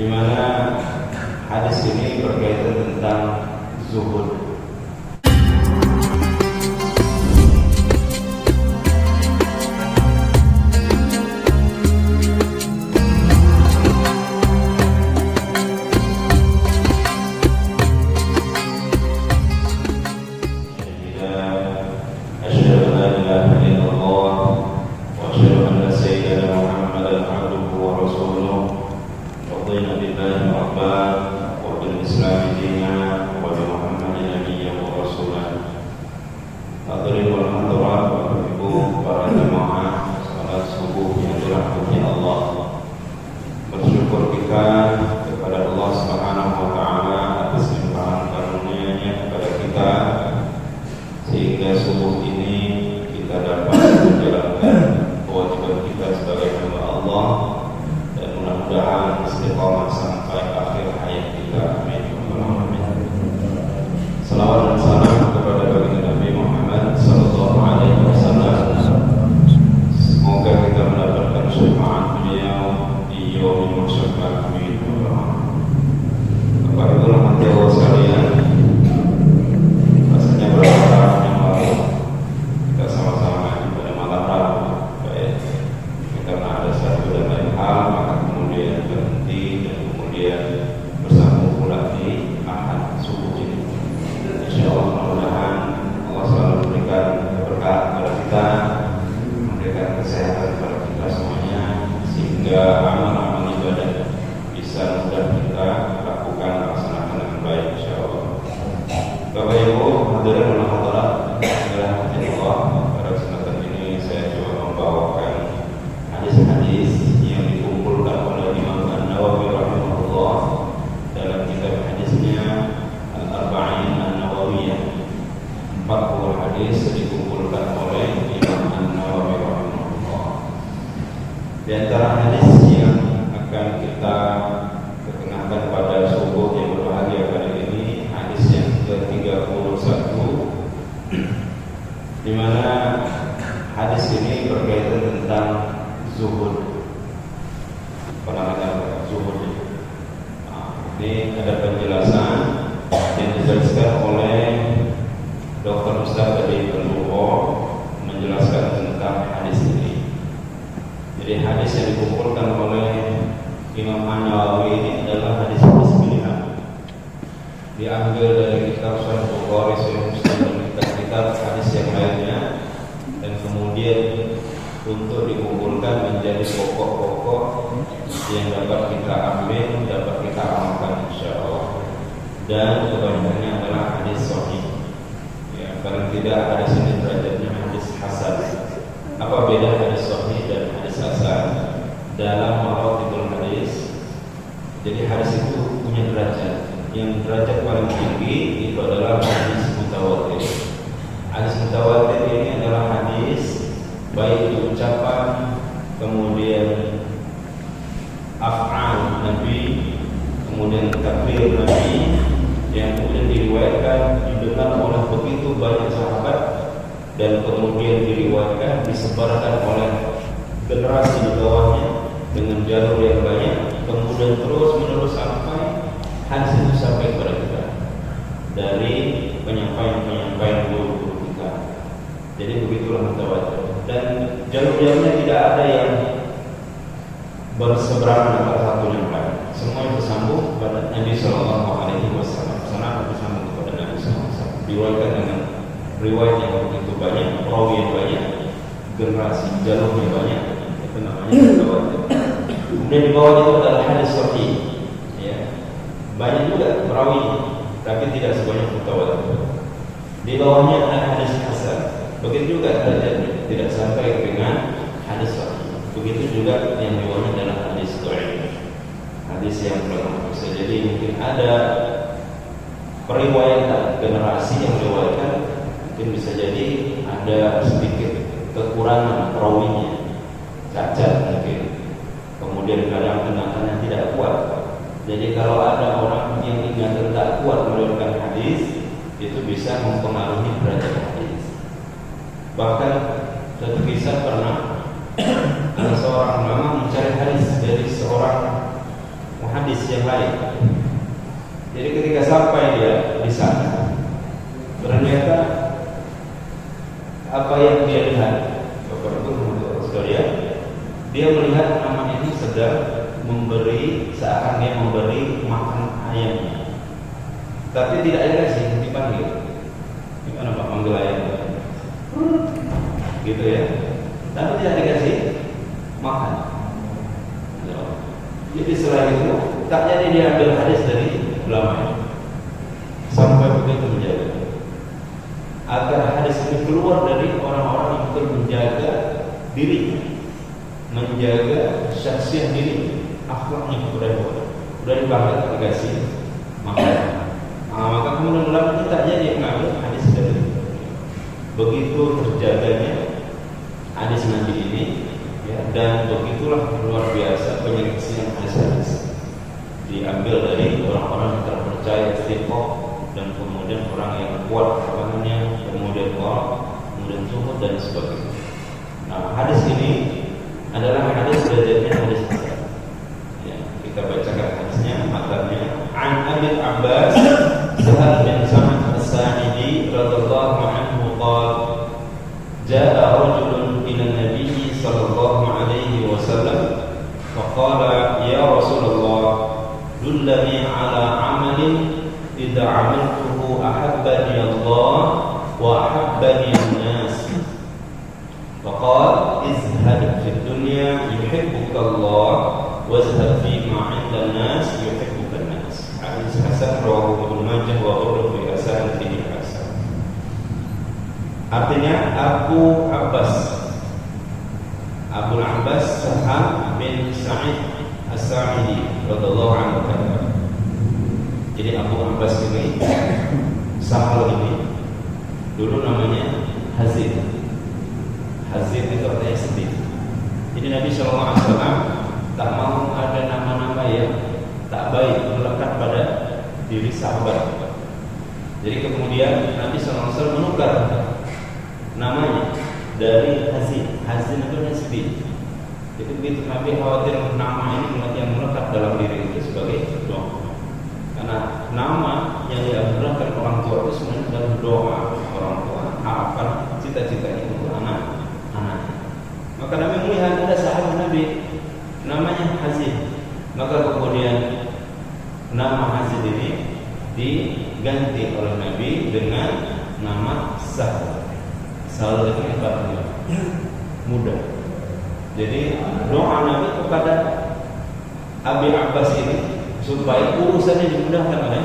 di mana hadis ini berkaitan tentang zuhud. Di antara hadis yang akan kita perkenalkan pada subuh yang berbahagia kali ini, hadis yang ke-31, di mana hadis ini berkaitan tentang zuhud. Pernah dengar zuhud? Ini ada penjelasan yang dijelaskan oleh Dr. Ustaz Adi Penduho menjelaskan tentang hadis ini. Jadi hadis yang dikumpulkan oleh Imam An-Nawawi ini adalah hadis-hadis pilihan, diambil dari kitab Sahih Bukhari, Sahih Muslim, dan kitab hadis yang lainnya, dan kemudian untuk dikumpulkan menjadi pokok-pokok yang dapat kita ambil, dapat kita amalkan insyaallah. Dan kebanyakannya adalah hadis sahih. Ya, karena tidak ada sini derajatnya hadis hasan. Apa beda hadis sahih dan hadis hasan dalam maratibul hadis? Jadi hadis itu punya derajat. Yang derajat paling tinggi itu adalah hadis mutawatir. Hadis mutawatir ini adalah hadis baik di ucapan, kemudian af'al Nabi, kemudian takbir Nabi, yang kemudian diriwayatkan didengar oleh begitu banyak sahabat, dan kemudian diriwayatkan disebarkan oleh generasi di bawahnya dengan jalur yang banyak, kemudian terus menerus sampai hadis itu sampai kepada kita dari penyampaian guru kita. Jadi begitulah mutawatir. Dan jalur-jalurnya tidak ada yang berseberangan antara satu yang lain. Semua yang bersambung kepada Nabi Sallallahu Alaihi Wasallam. Sanad bersambung kepada Nabi Sallallahu Alaihi Wasallam. Diriwayatkan dengan riwayat yang begitu banyak, perawi yang banyak, generasi jalurnya banyak. Itu namanya mutawatir. Kemudian di bawah itu adalah hadis sahih. Ya. Banyak juga perawi, tapi tidak sebanyak mutawatir. Di bawahnya adalah hadis hasan. Begitu juga derajatnya, tidak sampai dengan hadis sahih. Begitu juga yang di bawahnya adalah hadis dhaif, hadis yang lemah. Jadi mungkin ada periwayatan generasi yang meriwayatkan, mungkin bisa jadi ada sedikit kekurangan perawinya, cacat mungkin. Kemudian kadang ingatannya tidak kuat. Jadi kalau ada orang yang ingatan tak kuat meriwayatkan hadis, itu bisa mempengaruhi derajat hadis. Bahkan satu kisah pernah ada seorang ulama mencari hadis yang lain. Jadi ketika sampai dia di sana, ternyata apa yang dia lihat, Bapak Ibu sekalian, dia melihat nama ini sedang memberi, seakan dia memberi makan ayamnya, tapi tidak dikasih, dipanggil. Gimana Pak manggil ayam? Gitu ya. Tapi tidak dikasih makan. Jadi setelah itu tak jadi dia ambil hadis dari ulama sampai begitu menjaga agar hadis ini keluar dari orang-orang yang betul menjaga dirinya, menjaga syakhsiyah diri, akhlaknya udah dipanggil tak dikasih makan. Maka kemudian ulama kita jadi mengambil hadis dari begitu terjaganya hadis Nabi ini, ya, dan begitulah luar biasa penyaksian hadis-hadis diambil dari orang-orang yang terpercaya, istiqomah, dan kemudian orang yang kuat imannya, kemudian orang, kemudian zuhud dan sebagainya. Nah, hadis ini adalah hadis derajatnya hadis hasan. Ya, kita bacakan hadisnya, matanya. An Abi Abbas Sahal bin Sa'ad As-Sa'idi radhiyallahu anhu qala jaa rajulun ila an-nabiy sallallahu alaihi wasallam faqala ya Rasulullah dullani ala amalin idza 'amiltuhu ahabbani Allah wa ahabbani an-nas faqala izhad fid dunya yuhibbuka Allah wazhad fi ma 'inda an-nas yuhibbuka an-nas. Hadis hasan rawahu Ibnu Majah wa ghayruhu bi asanidihi hasan. Artinya Abul Abbas Sahal bin Sa'id As-Sa'idi radhiyallahu anhu. Jadi Abu Abbas ini, Sahal ini dulu namanya Hazid. Hazid itu artinya sedih. Jadi Nabi SAW tak mau ada nama-nama yang tak baik melekat pada diri sahabat. Jadi kemudian Nabi SAW menukar namanya dari Hazin. Hazin itu yang sedih. Jadi begitu Nabi khawatir nama ini yang melekat dalam diri itu sebagai doa. Karena nama yang diajarkan orang tua itu sebenarnya adalah doa orang tua, harapan, cita-citanya untuk anak-anak. Maka Nabi melihat ada sahabat Nabi namanya Hazin. Maka kemudian nama Hazin ini diganti oleh Nabi dengan nama Sahal. Sahal itu artinya mudah. Jadi doa Nabi kepada Abi Abbas ini supaya urusannya dimudahkan oleh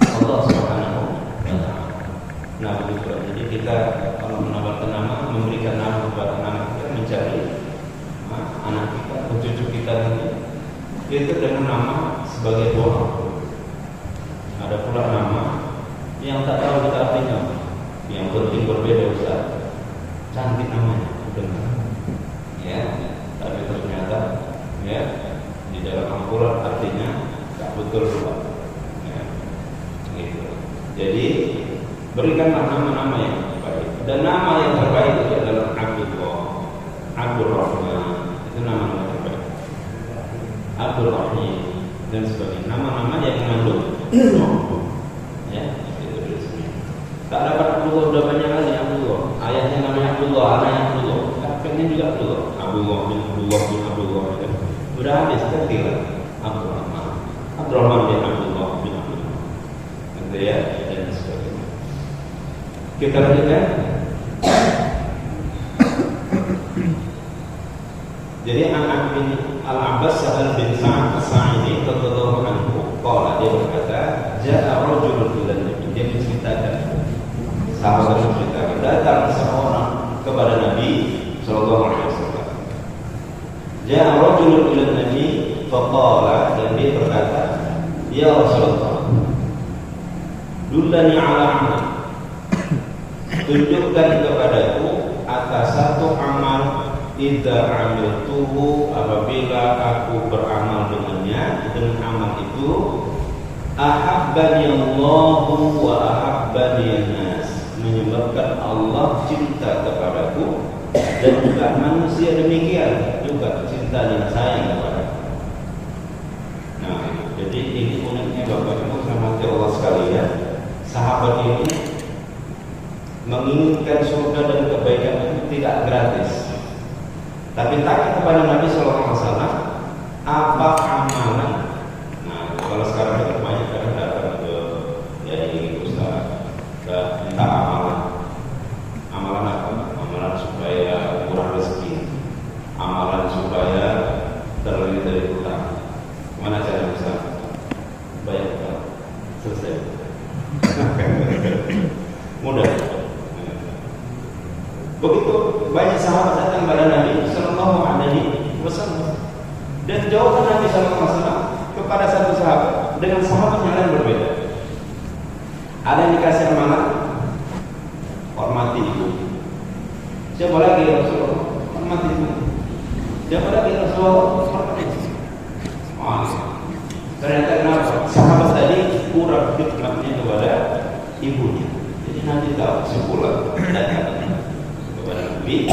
Allah Subhanahu wa taala. Nah, begitu. Jadi kita kalau menambahkan nama, memberikan nama kepada anak kita, mencari anak kita, cucu kita nanti, itu dengan nama sebagai doa. Ada pula nama yang tak tahu kita artinya, yang penting berbeda Ustaz. Cantik namanya, benar. Ya, tapi ternyata ya di dalam Al-Quran artinya tak betul pula. Ya, gitu. Jadi berikanlah nama-nama yang terbaik. Dan nama yang terbaik itu adalah Abdullah, Abdul Rahman, itu nama-nama terbaik. Abdul Rahim dan sebagainya. Nama-nama yang mengandung ya, itu resmi. Tak dapat Abdullah udah banyak kali Abdullah. Ayahnya namanya Abdullah, anaknya Abdullah. Kakeknya juga Abdullah. Abdullah bin Abdullah bin Abdullah. Udah habis kecil Abdul Rahman. Abdul Rahman bin Abdullah bin Abdullah. Gitu ya, dan sebagainya. Kita lanjutkan. Jadi anak bin Al-Abbas Sahal bin Sa'ad As-Sa'idi radhiyallahu anhu qala, dia berkata, ja'a rajulun ila Nabi. Dia menceritakan, sahabat menceritakan, datang seorang kepada Nabi sallallahu alaihi wasallam. Ja'a rajulun ila Nabi faqala, dan dia berkata, ya Rasulullah, dullani ala amal, tunjukkan kepadaku atas satu amal, idza amiltuhu, apabila aku beramal dengannya, dengan amal itu, ahabbani Allahu wa ahabbani an-nas, menyebabkan Allah cinta kepadaku dan juga manusia demikian juga cinta dan sayang kepadaku. Nah, jadi Bapak Ibu rahmati Allah sekalian, sahabat ini menginginkan surga dan kebaikan itu tidak gratis. Tapi tanya kepada Nabi SAW, apa amalan? Nah, kalau sekarang ini banyak kan datang ke Ustaz, minta amalan. Amalan apa? Amalan supaya kurang rezeki, amalan supaya terlebih dari utang. Mana cara bisa bayar utang? Selesai. Mudah. Begitu banyak sahabat datang kepada Nabi Sallallahu Alaihi Wasallam, dan jawaban Nabi Sallallahu Alaihi Wasallam kepada satu sahabat dengan sahabat yang lain berbeda. Ada yang dikasih amanah, hormati ibu. Siapa lagi ya Rasulullah? Hormati ibu. Siapa lagi ya Rasulullah? Hormati ibu. Ternyata kenapa? Sahabat tadi kurang khidmatnya kepada ibunya. Jadi nanti tahu sebulan datang kepada Nabi.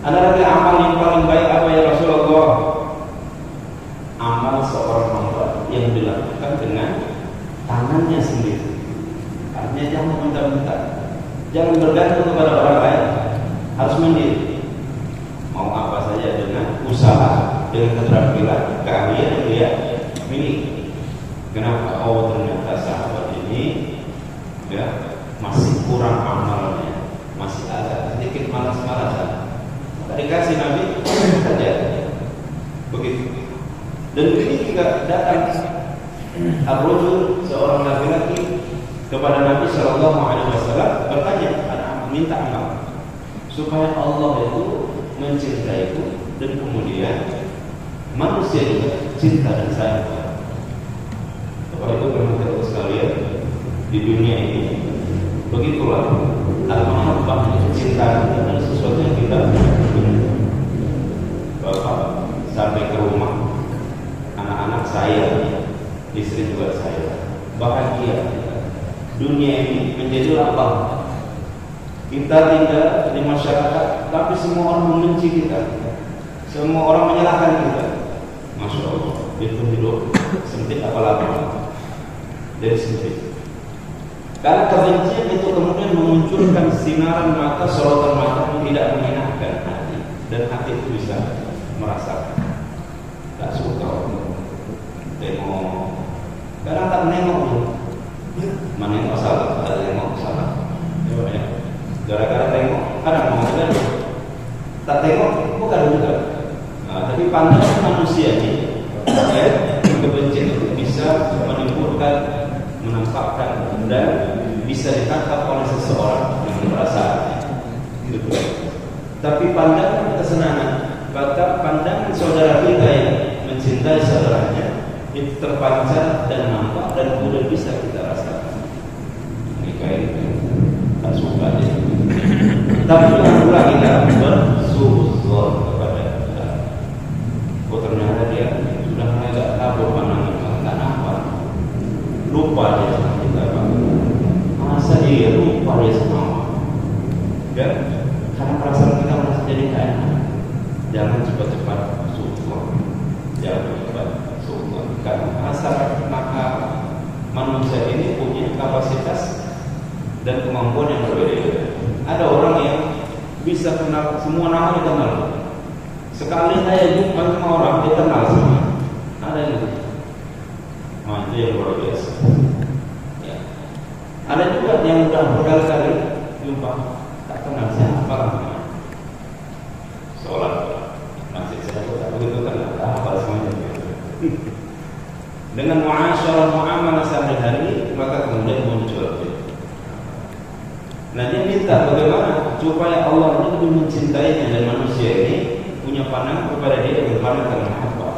Ada lagi amal yang paling baik apa ya Rasulullah? Amal seorang hamba yang dilakukan dengan tangannya sendiri. Artinya jangan minta-minta, jangan bergantung kepada orang lain, harus mandiri. Mau apa saja dengan usaha, dengan keterampilan, keahlian yang dia miliki. Kenapa? Oh, ternyata sahabat ini ya masih kurang amalnya, masih ada sedikit malas-malasan. Maka dikasih Nabi saja begitu. Dan ini juga datang Ar-Rajul, seorang laki-laki, kepada Nabi Sallallahu Alaihi Wasallam bertanya, minta amal supaya Allah itu mencintaiku dan kemudian manusia juga cinta dan sayang. Kepada itu teman-teman sekalian, di dunia ini begitulah al-mahabbah, kecintaan adalah sesuatu yang kita Bapak sampai ke rumah, anak-anak saya, istri juga saya, bahagia. Dunia ini menjadi lapang. Kita tinggal di masyarakat, tapi semua orang membenci kita, semua orang menyalahkan kita. Masya Allah, itu hidup sempit apa lapang? Jadi sempit. Karena kebencian itu kemudian memunculkan sinaran mata, sorotan mata yang tidak menyenangkan hati, dan hati itu bisa merasakan tak suka tengok, kadang tak menengok, menengok salah, ada tengok salah, gara-gara tengok, kadang mau kan, tak tengok bukan juga. Nah, tapi pandangan manusia ini, kebencian itu bisa menimbulkan, menampakkan, dan bisa ditangkap oleh seseorang yang merasa gitu. Tapi pandangan kesenangan, pandangan saudara kita yang mencintai saudaranya itu terpancar dan nampak dan mudah bisa kita rasakan. Ini kayak tak suka dia. Tapi jangan pula kita bersuuzon kepada kita. Oh, ternyata dia sudah mulai tak kabur pandangan, tak nampak, lupa dia sama kita. Masa dia lupa dia sama ya? Karena perasaan kita merasa jadi kaya. Jangan cepat-cepat suuzon, jangan cepat suuzon. Karena asal maka manusia ini punya kapasitas dan kemampuan yang berbeda. Ada orang yang bisa kenal semua nama dikenal. Sekali saya jumpa sama orang dia kenal semua. Ada yang itu. Nah, itu yang luar biasa. Ya. Ada juga yang sudah berkali-kali jumpa tak kenal siapa namanya. Sholat masih saya tak begitu kenal apa semuanya. Dengan muasyarah muamalah sehari-hari maka kemudian muncul. Nah, dia minta bagaimana supaya Allah itu lebih mencintainya dan manusia ini punya pandangan kepada dia dengan pandangan apa?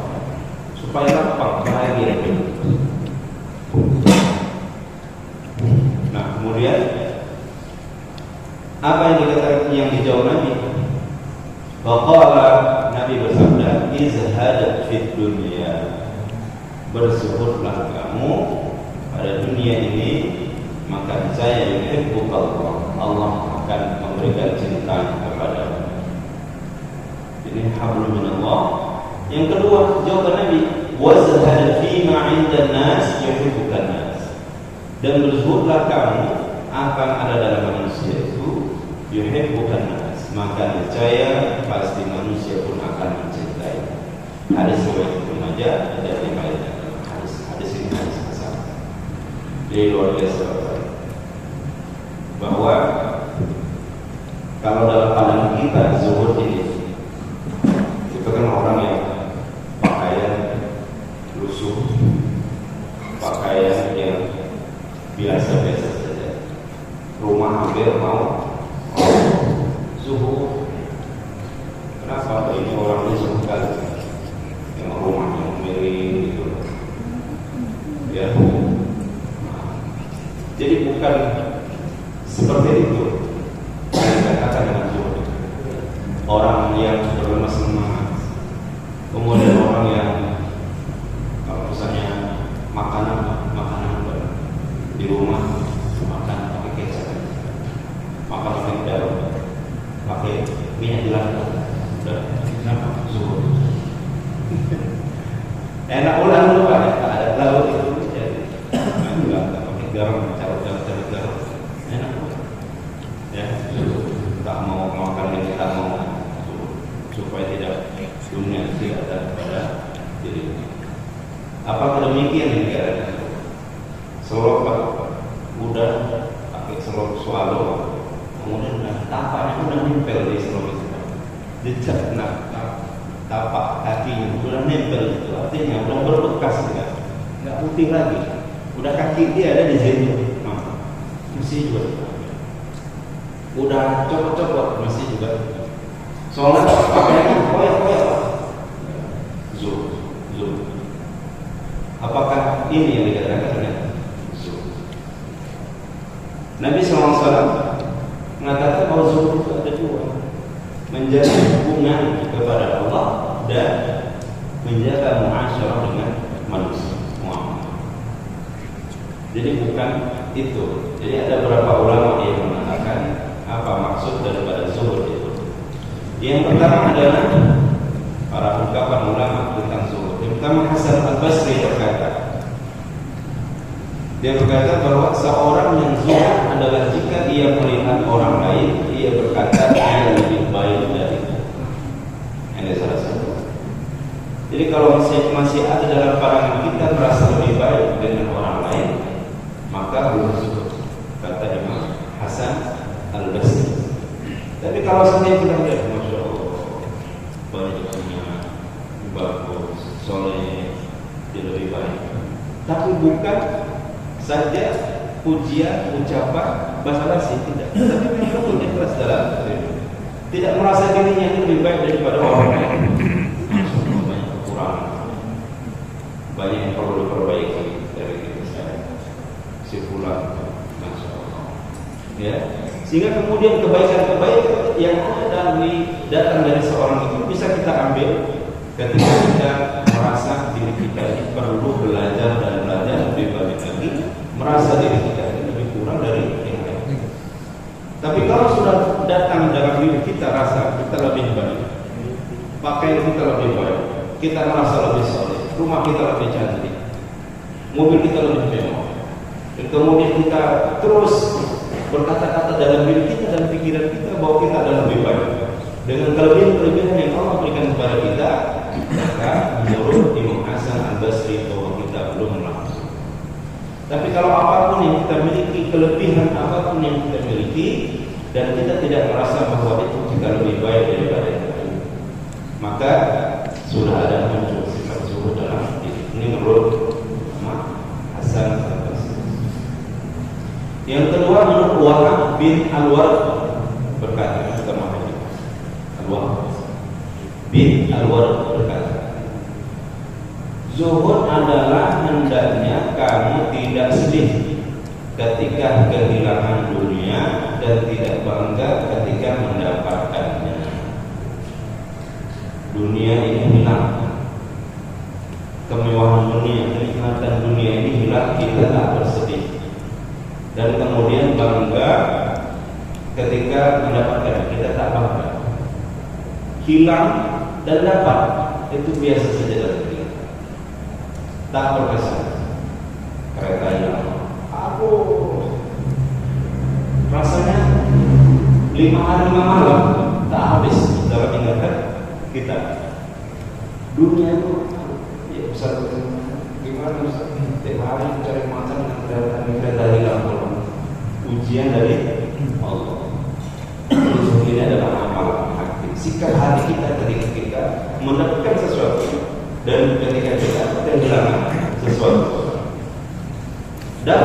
Supaya lapang bahagia. Nah, kemudian apa yang dikatakan yang dijawab Nabi? Faqala, Nabi bersabda, izhad fid dunya, bersyukurlah kamu pada dunia ini, maka saya yuhibbukallah, Allah akan memberikan cinta kepadamu. Ini hablum minallah. Yang kedua, jawaban Nabi, wazhad fima 'indan nas yuhibbukan nas. Dan berzuhudlah kamu akan ada dalam manusia itu yuhibbukan nas, maka niscaya pasti manusia pun akan mencintai. Hadis riwayat Ibnu Majah ada riwayatnya dalam hadis ini hadis hasan. Jadi luar biasa bahwa kalau dalam pandangan kita zuhud ini itu kan orang yang pakaian lusuh, pakaian yang biasa-biasa saja, rumah hampir mau zuhud. Kenapa ini orang lusuh sekali, yang rumahnya miring gitu ya. Jadi bukan seperti itu yang dikatakan dengan zuhud. Orang yang berlemas semangat, kemudian orang yang kalau misalnya makanan di rumah makan pakai kecap, makan pakai garam, pakai minyak jelantah, udah kenapa zuhud? Enak ulang dulu Pak, ada lauk itu jadi enggak pakai garam, carut garam, enak ya. Tak mau makan yang kita mau supaya tidak dunia tidak ada pada diri. Apakah demikian yang dikatakan? Selop udah pakai selop swallow, kemudian tapaknya udah nempel di selop itu, jejak tapak kakinya udah nempel itu, artinya udah berbekas ya, nggak putih lagi, udah kaki dia ada di situ, masih juga, udah copot masih juga, soalnya pakaiannya koyak. Zuhud. Apakah ini yang dikatakan dengan zuhud? Nabi SAW mengatakan bahwa zuhud itu ada dua, menjaga hubungan kepada Allah dan menjaga muasyarah dengan manusia. Jadi bukan itu. Jadi ada beberapa ulama yang mengatakan apa maksud daripada zuhud itu. Yang pertama adalah para ungkapan ulama tentang zuhud. Yang pertama Hasan Al-Basri dia berkata bahwa seorang yang zuhud adalah jika ia melihat orang lain, ia berkata dia lebih baik darinya. Ini salah satu. Jadi kalau masih ada dalam pandangan kita merasa lebih baik dengan orang lain, maka belum zuhud, kata Imam Hasan Al-Basri. Tapi kalau saya bilang dia Masya Allah, bajunya bagus, soleh, dia lebih baik. Tapi bukan saja pujian, ucapan, basa-basi, tidak. Tapi memang ikhlas dalam hati. Tidak merasa dirinya lebih baik daripada orang lain. Banyak kekurangan, banyak yang perlu diperbaiki dari diri saya. Si fulan, Masya Allah. Ya. Sehingga kemudian kebaikan-kebaikan yang datang dari seorang itu bisa kita ambil ketika kita merasa diri kita ini perlu belajar lebih banyak lagi, merasa diri kita ini lebih kurang dari yang lain. Tapi kalau sudah datang dalam diri kita rasa kita lebih baik, pakaian kita lebih baik, kita merasa lebih soleh, rumah kita lebih cantik, mobil kita lebih mewah, dan kemudian kita terus berkata-kata dalam diri kita dan pikiran kita bahwa kita adalah lebih baik dengan kelebihan-kelebihan yang Allah berikan kepada kita, maka menurut Imam Hasan Al-Basri bahwa kita belum langsung. Tapi kalau apapun yang kita miliki, kelebihan apapun yang kita miliki, dan kita tidak merasa bahwa itu kita lebih baik daripada yang lain, maka sudah ada muncul sifat zuhud dalam diri. Ini menurut Imam Hasan Al-Basri. Yang kedua menurut Wahab bin Al-Ward berkata, Al-Wahab bin Al-Ward berkata, zuhud adalah hendaknya kamu tidak sedih ketika kehilangan dunia dan tidak bangga ketika mendapatkannya. Dunia ini hilang, kemewahan dunia, kenikmatan dunia ini hilang, kita tak bersedih. Dan kemudian bangga ketika mendapatkan, kita tak bangga. Hilang dan dapat itu biasa saja dalam kita. tak berkesan. Kereta hilang. Aku rasanya 5 hari 5 malam tak habis dalam ingatan kita. Dunia itu ya Ustaz, gimana Ustaz? Tiap hari cari makan dengan kereta hilang. Ujian dari Allah. Ini adalah amal hati. Sikap hati kita ketika kita mendapatkan sesuatu dan ketika kita kehilangan sesuatu. Dan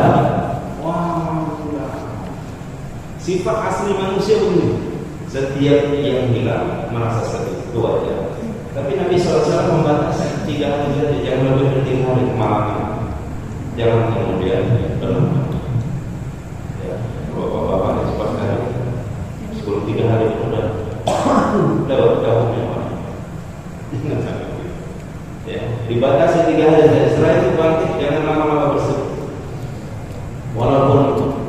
sifat asli manusia begini. Setiap yang hilang merasa sedih, itu aja. Tapi Nabi SAW membatasi 3 hari saja, jangan lebih dari 3 hari malam. Jangan kemudian berlama. Bapak-bapak cepat sekali 3 hari sudah lewat tahunnya jangan sampai ya, dibatasi 3 hari saja. Setelah itu bangkit, jangan lama-lama bersedih walaupun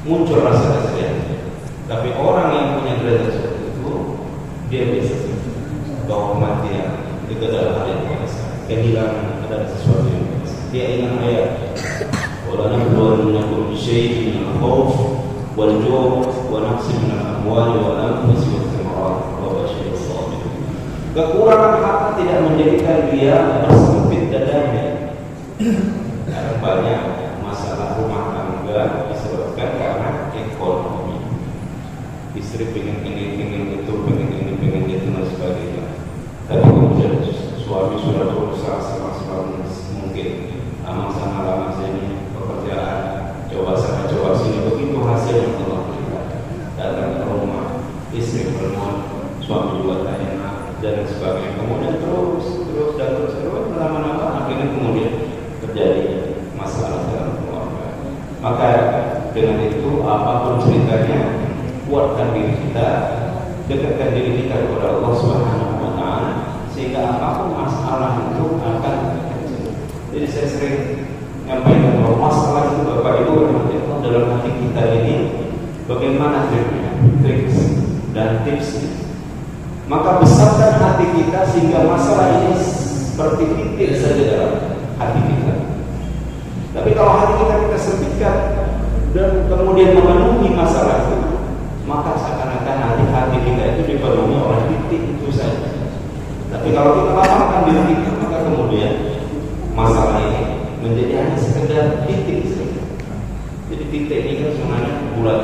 muncul rasa kesedihan. Tapi orang yang punya derajat seperti itu, dia bisa bahwa kematian itu adalah hal yang biasa. Kehilangan adalah sesuatu yang biasa. Dia ingat ayat وَلَنَبْلُوَنَّكُمْ بِشَيْءٍ مِنَ الْخَوْفِ وَالْجُوعِ وَنَقْصٍ مِنَ الْأَمْوَالِ وَالْأَنفُسِ وَالثَّمَرَاتِ وَبَشِّرِ الصَّابِرِينَ. Kekurangan harta tidak menjadikan dia bersempit dadanya. Karena banyak masalah rumah tangga disebabkan karena ekonomi. Istri pengen ini, pengen itu, pengen itu dan sebagainya. Tapi kemudian suami sudah berusaha semaksimal mungkin, amal sana lama sini, pekerjaan, coba sana coba sini, begitu hasil yang Allah berikan. Datang ke rumah, istri bermohon, suami juga tak enak dan sebagainya. Kemudian terus lama-lama akhirnya kemudian terjadi masalah dalam keluarga. Maka dengan itu apapun ceritanya, kuatkan diri kita, dekatkan diri kita kepada Allah Subhanahu wa Ta'ala, sehingga apapun masalah itu akan kecil. Jadi saya sering menyampaikan bahwa masalah itu Bapak Ibu dalam hati kita ini bagaimana triknya, triks dan tipsnya. Maka besarkan hati kita sehingga masalah ini seperti titik saja dalam hati kita. Tapi kalau hati kita sempitkan dan kemudian memenuhi masalah itu, maka seakan-akan nanti hati kita itu dipenuhi oleh titik itu saja. Tapi kalau kita lapangkan diri kita, maka kemudian masalah ini menjadi hanya sekedar titik saja. Jadi titik ini kan sebenarnya bulat.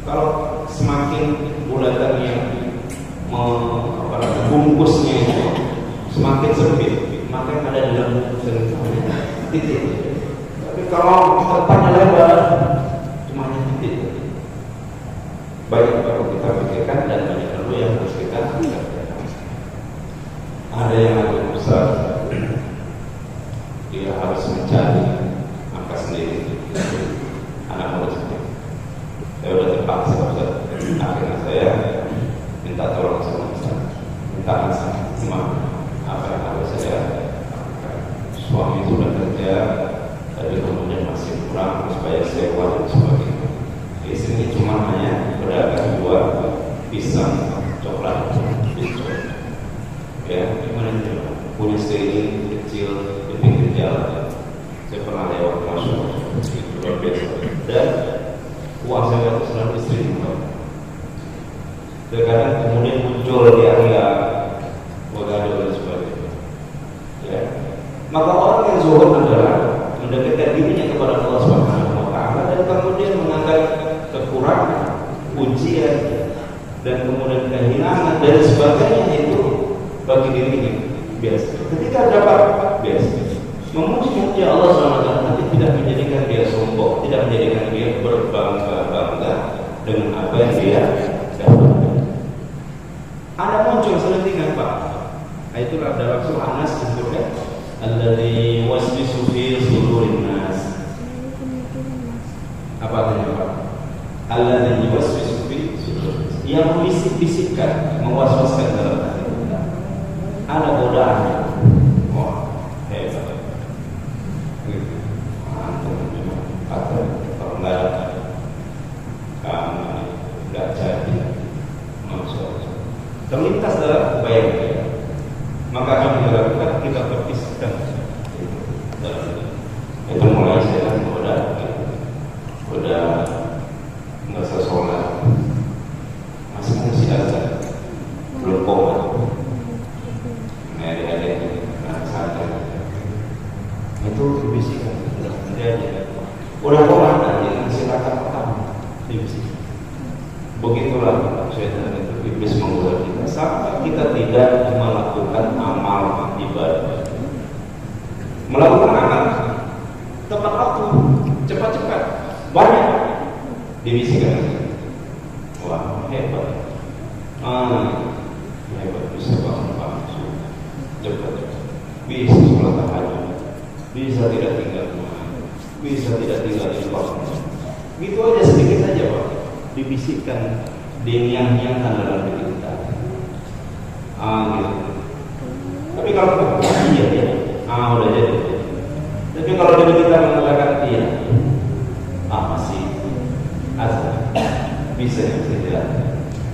Kalau semakin bulatannya bungkusnya itu semakin sempit, maka yang ada dalam bungkusnya itu hanya titik. Tapi kalau tempatnya lebar, cuma hanya titik. Baik baru kita pikirkan dan banyak dulu yang harus kita kerjakan. Ada yang lebih besar, dia harus mencari angka sendiri. Anak murid sendiri. Saya sudah terpaksa, akhirnya saya minta tolong sama Ustaz, minta sama apa yang harus saya lakukan. Suami sudah kerja, tapi kemudian masih kurang supaya sewa dan sebagainya. Istrinya cuma hanya pedagang jual pisang, coklat, pisau. Ya, gimana juga? Punya stay kecil di pinggir jalan. Saya pernah lewat masuk itu luar biasa. Dan uang saya itu selalu istri membayar. Terkadang kemudian muncul di area Wagado dan sebagainya. Ya, maka orang yang zuhud adalah mendekatkan dirinya kepada Allah Subhanahu wa Ta'ala dan kemudian menganggap kekurangan, ujian dan kemudian kehilangan dan sebagainya itu bagi dirinya biasa. Ketika dapat biasa, memuji Allah SWT nanti tidak menjadikan dia sombong, tidak menjadikan dia berbangga-bangga dengan apa yang dia dapatkan. Ada muncul selentingan Pak. Nah, itulah dalam surah An-Nas disebutkan alladzi waswisu fi sudurin nas. Apa artinya Pak? Alladzi waswisu fi sudurin nas, yang membisik-bisikkan, mewaswaskan dalam hati kita. Ada godaannya. Wah, hebat. Gitu. Antum memang kata kalau nggak ada kamu nggak jadi masuk. Terlintas dalam bayangan kita. Maka kami lakukan kita berpisahkan. sampai kita tidak melakukan amal ibadah, melakukan amal tepat waktu, cepat-cepat, banyak dibisikkan. Wah, hebat. Hebat, bisa bangun cepat, bisa sholat tahajud, bisa tidak tinggal rumah, bisa tidak tinggal di kos. Gitu aja, sedikit saja Pak, dibisikkan, dinyang-nyangkan dalam diri kita. Gitu. Tapi kalau iya, udah jadi. Tapi kalau diri kita mengatakan iya, masih azan, bisa tidak?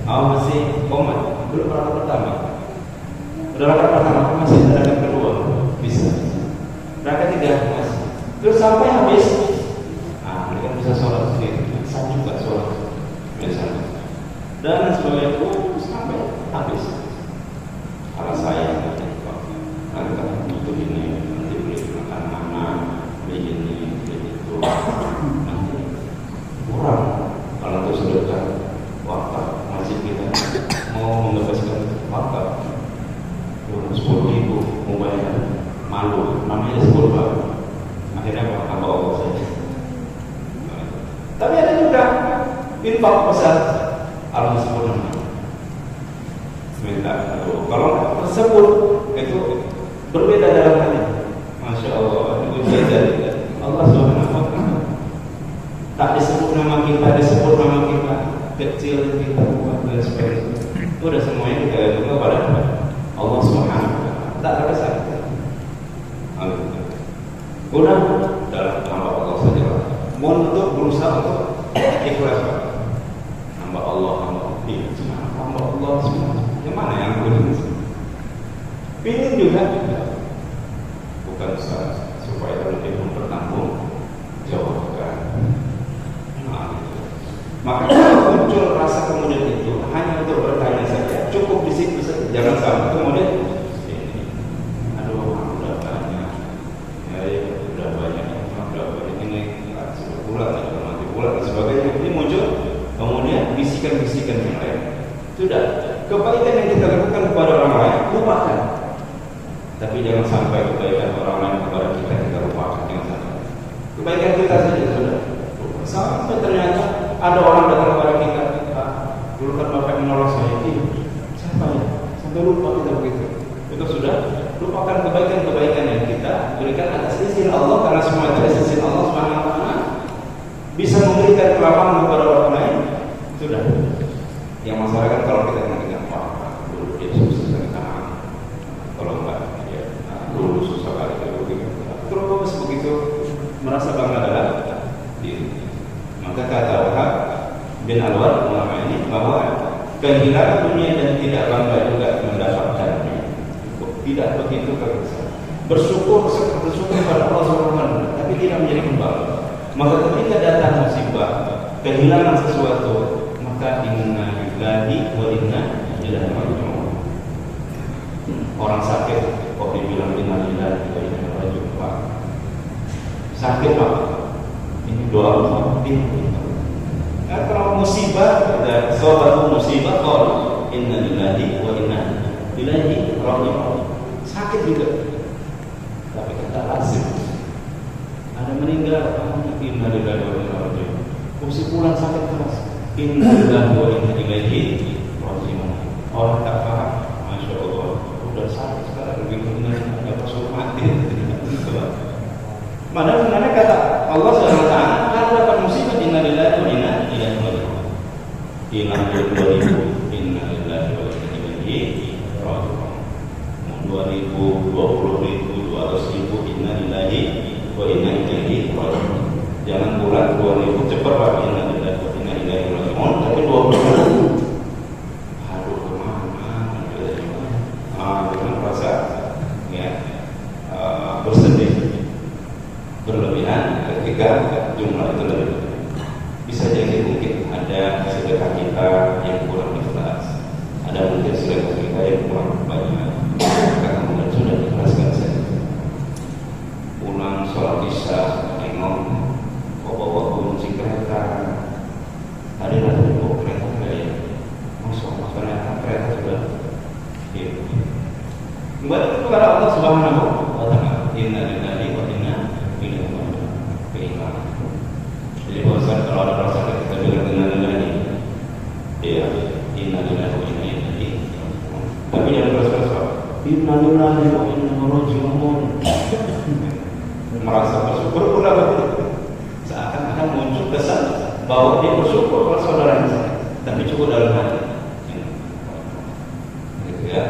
Masih komat, belum rakaat pertama. Udah rakaat pertama, masih ada rakaat kedua, bisa. Rakaat tiga masih. Terus sampai habis, ini kan bisa sholat sendiri, bisa juga sholat biasanya. Dan sebagainya itu sampai habis. Kalau saya nanti butuh ini, nanti beli makan mana, beli ini, beli itu, nanti kurang. Kalau itu sedekah wakaf, masjid kita mau membebaskan wakaf 10.000 mau bayar, malu, namanya 10 Pak. Akhirnya hamba Allah saja. Tapi ada juga infak besar, alhamdulillah. Sebentar, kalau tersebut itu berbeda dalam hal ini. Masya Allah, itu ujian Allah Subhanahu wa Ta'ala. Tak disebut nama kita, disebut nama kita, kecil kita buat dan sebagainya. Itu udah semuanya kita gantung kepada Allah Subhanahu wa Ta'ala. Tak ada sakit. Udah dalam nama Allah saja. Untuk berusaha untuk ikhlas. Hamba Allah, hamba Allah semua. Yang mana yang boleh? Pilih juga, bukan supaya lebih mempertanggung jawabkan. Maka muncul rasa kemudian itu hanya untuk bertanya saja, cukup di situ saja. Jangan sampai kemudian udah banyak, udah banyak ini sebulan, nanti bulan dan sebagainya. Ini muncul kemudian bisikan-bisikan yang lain. Sudah, kebaikan yang kita lakukan kepada orang lain lupakan. Tapi jangan sampai kebaikan orang lain kepada kita lupakan. Jangan sampai. Kebaikan kita saja sudah. Sampai ternyata ada orang datang kepada kita, dulu kan Bapak menolong saya, siapa ya? Sampai lupa kita begitu. Itu sudah, lupakan kebaikan-kebaikan yang kita berikan atas izin Allah, karena semua itu atas izin Allah Subhanahu wa Ta'ala. Bisa memberikan kelapangan kepada orang lain. Sudah. Yang masalah kan kalau kita dengan dulu dia susah sekali, kalau enggak dia dulu susah kali terus begitu merasa bangga dalam diri. Maka kata Wahab bin Alwar ulama ini bahwa kehilangan dunia dan tidak bangga juga mendapatkannya, tidak begitu kebiasaan. Bersyukur pada Allah Subhanahu, tapi tidak menjadi kembali. Maka ketika datang musibah, kehilangan sesuatu, maka inna lillahi wa inna ilaihi raji'un. Orang sakit kok dibilang inna lillahi wa inna ilaihi raji'un. Sakit Pak, ini doa kalau musibah dan suatu musibah, kalau inna lillahi wa inna ilaihi raji'un. Sakit juga, tapi kata lazim. Ada meninggal, inna lillahi wa inna raji'un. Mesti pulang sakit keras, inna lillahi wa inna ilaihi raji'un. Orang tak paham, masya Allah, udah sakit sekarang begitu ada rasul mati. Padahal sebenarnya kata Allah Subhanahu wa Ta'ala, kalau dapat musibah inna lillahi wa inna ilaihi raji'un. Hilang 2000, inna lillahi wa inna ilaihi raji'un. 2000, 20.000, 200.000, inna lillahi wa inna ilaihi raji'un. Jangan bulat 2000 cepat Pak, inna lillahi wa inna ilaihi raji'un, tapi 20.000. Aduh, kemana? Dengan rasa bersedih berlebihan ketika jumlah itu lebih. Bisa jadi mungkin ada sedekah kita yang kurang ikhlas, ada mungkin sedekah kita yang kurang banyak, karena mungkin sudah diikhlaskan saja. Pulang sholat isya, tengok kok bawa kunci kereta, tadi bawa kereta kayak masuk ternyata kereta sudah Kembali kepada Allah Subhanahu wa Ta'ala. Inna lillahi wa inna ilaihi raji'un. Jadi bosan kalau ada perasaan kita bilang inna lillahi, ya inna lillahi wa inna ilaihi raji'un. Tapi jangan terus-terus inna lillahi wa inna ilaihi raji'un. Merasa bersyukur pula begitu. Seakan-akan muncul kesan bahwa dia bersyukur kepada saudaranya, tapi cukup dalam hati. Gitu ya.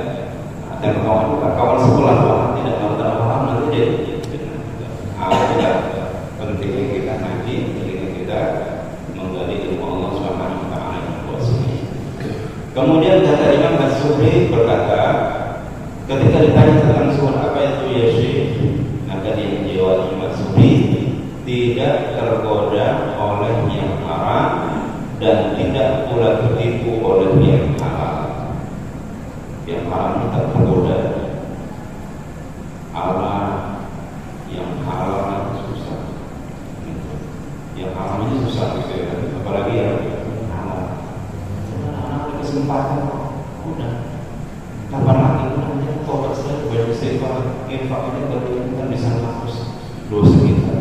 Dan kawan sekolah tidak paham nanti jadi tidak pentingnya kita ngaji, pentingnya kita menggali ilmu Allah Subhanahu wa Ta'ala yang kuasanya. Kemudian kata Imam Az-Zuhri berkata, ketika ditanya tentang zuhud apa itu ya Syekh, maka dia menjawab Imam Az-Zuhri tidak tergoda oleh yang haram dan tidak pula tertipu oleh yang halal. Yang haram tak tergoda, Allah yang halal susah. Yang haram ini susah gitu ya, apalagi yang halal. Ada kesempatan, udah. Kapan lagi namanya tobat saya beristighfar, infak ini kalau kita bisa hapus dosa kita.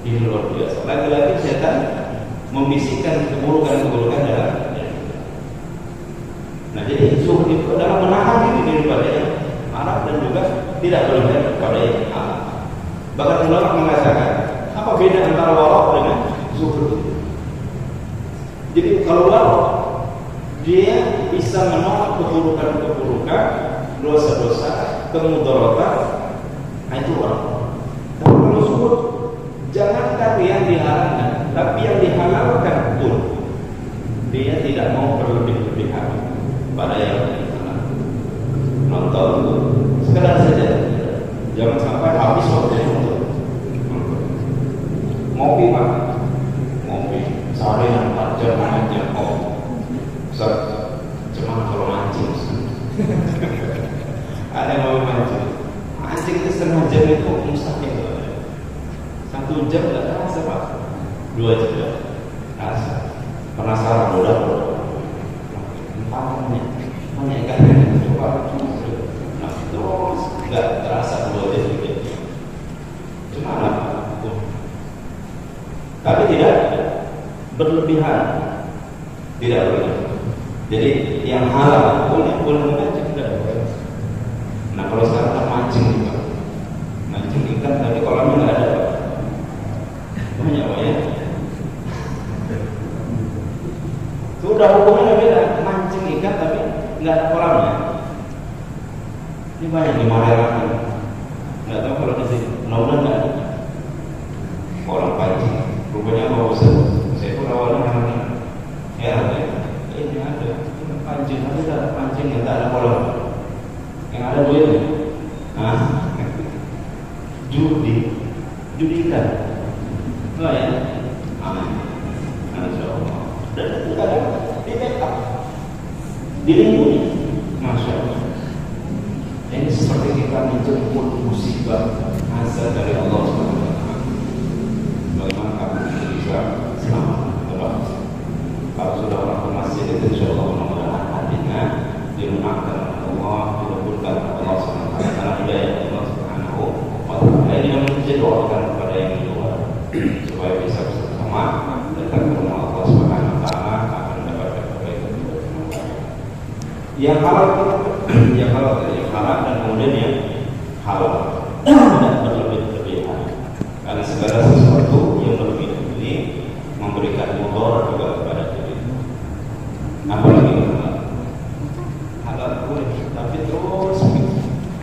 Ini luar biasa. Lagi-lagi setan membisikkan keburukan-keburukan dalam. Nah, jadi zuhud itu adalah menahan diri daripada yang haram dan juga tidak berlebihan kepada yang halal. Bahkan ulama mengatakan, apa beda antara warok dengan zuhud? Jadi kalau warok, dia bisa menolak keburukan-keburukan, dosa-dosa, kemudaratan. Nah, itu warok. Tapi kalau zuhud, jangankan yang diharamkan, tapi yang dihalalkan pun dia tidak mau berlebih-lebihan pada yang nonton sekedar saja, jangan sampai habis waktunya untuk ngopi pak, ngopi seharian 4 jam 5 jam cuma kalau mancing ada yang mau mancing itu setengah jam itu mustahil, 1 jam tidak terasa pak, 2 jam terasa, penasaran udah menyampaikan coba nah terus nggak terasa 2 jam juga cuma tapi tidak berlebihan, tidak berlebihan. Jadi yang halal boleh memancing, tidak boleh. Nah kalau sekarang mancing juga, mancing ikan tapi kolamnya nggak ada banyak sudah hukumnya beda, mancing ikan tapi nggak ada kolamnya. Ini banyak di Marera, nggak tahu kalau di sini, mudah-mudahan nggak ada orang pancing. Rupanya mau usah, saya pun awalnya namanya heran ya, ini ada pancing, ada pancing yang tak ada kolam, yang ada duitnya, judi ikan, oh ya, dan itu kadang di backup, dilindungi, masya Allah. Ini seperti kita menjemput musibah azab dari Allah SWT. Bagaimana kamu bisa selamat? Kalau sudah orang ke masjid itu insya Allah mudah-mudahan hatinya dilunakkan Allah, dilebutkan Allah SWT karena hidayah Allah Subhanahu wa Ta'ala. Ini yang menjadi doakan kepada yang di luar supaya bisa bersama datang ke rumah Allah Subhanahu wa Ta'ala akan mendapatkan kebaikan. Yang halal yang halal dan kemudian yang halal tidak berlebih-lebihan, karena segala sesuatu yang berlebih ini memberikan mudarat juga kepada diri. Apalagi halal boleh, tapi terus.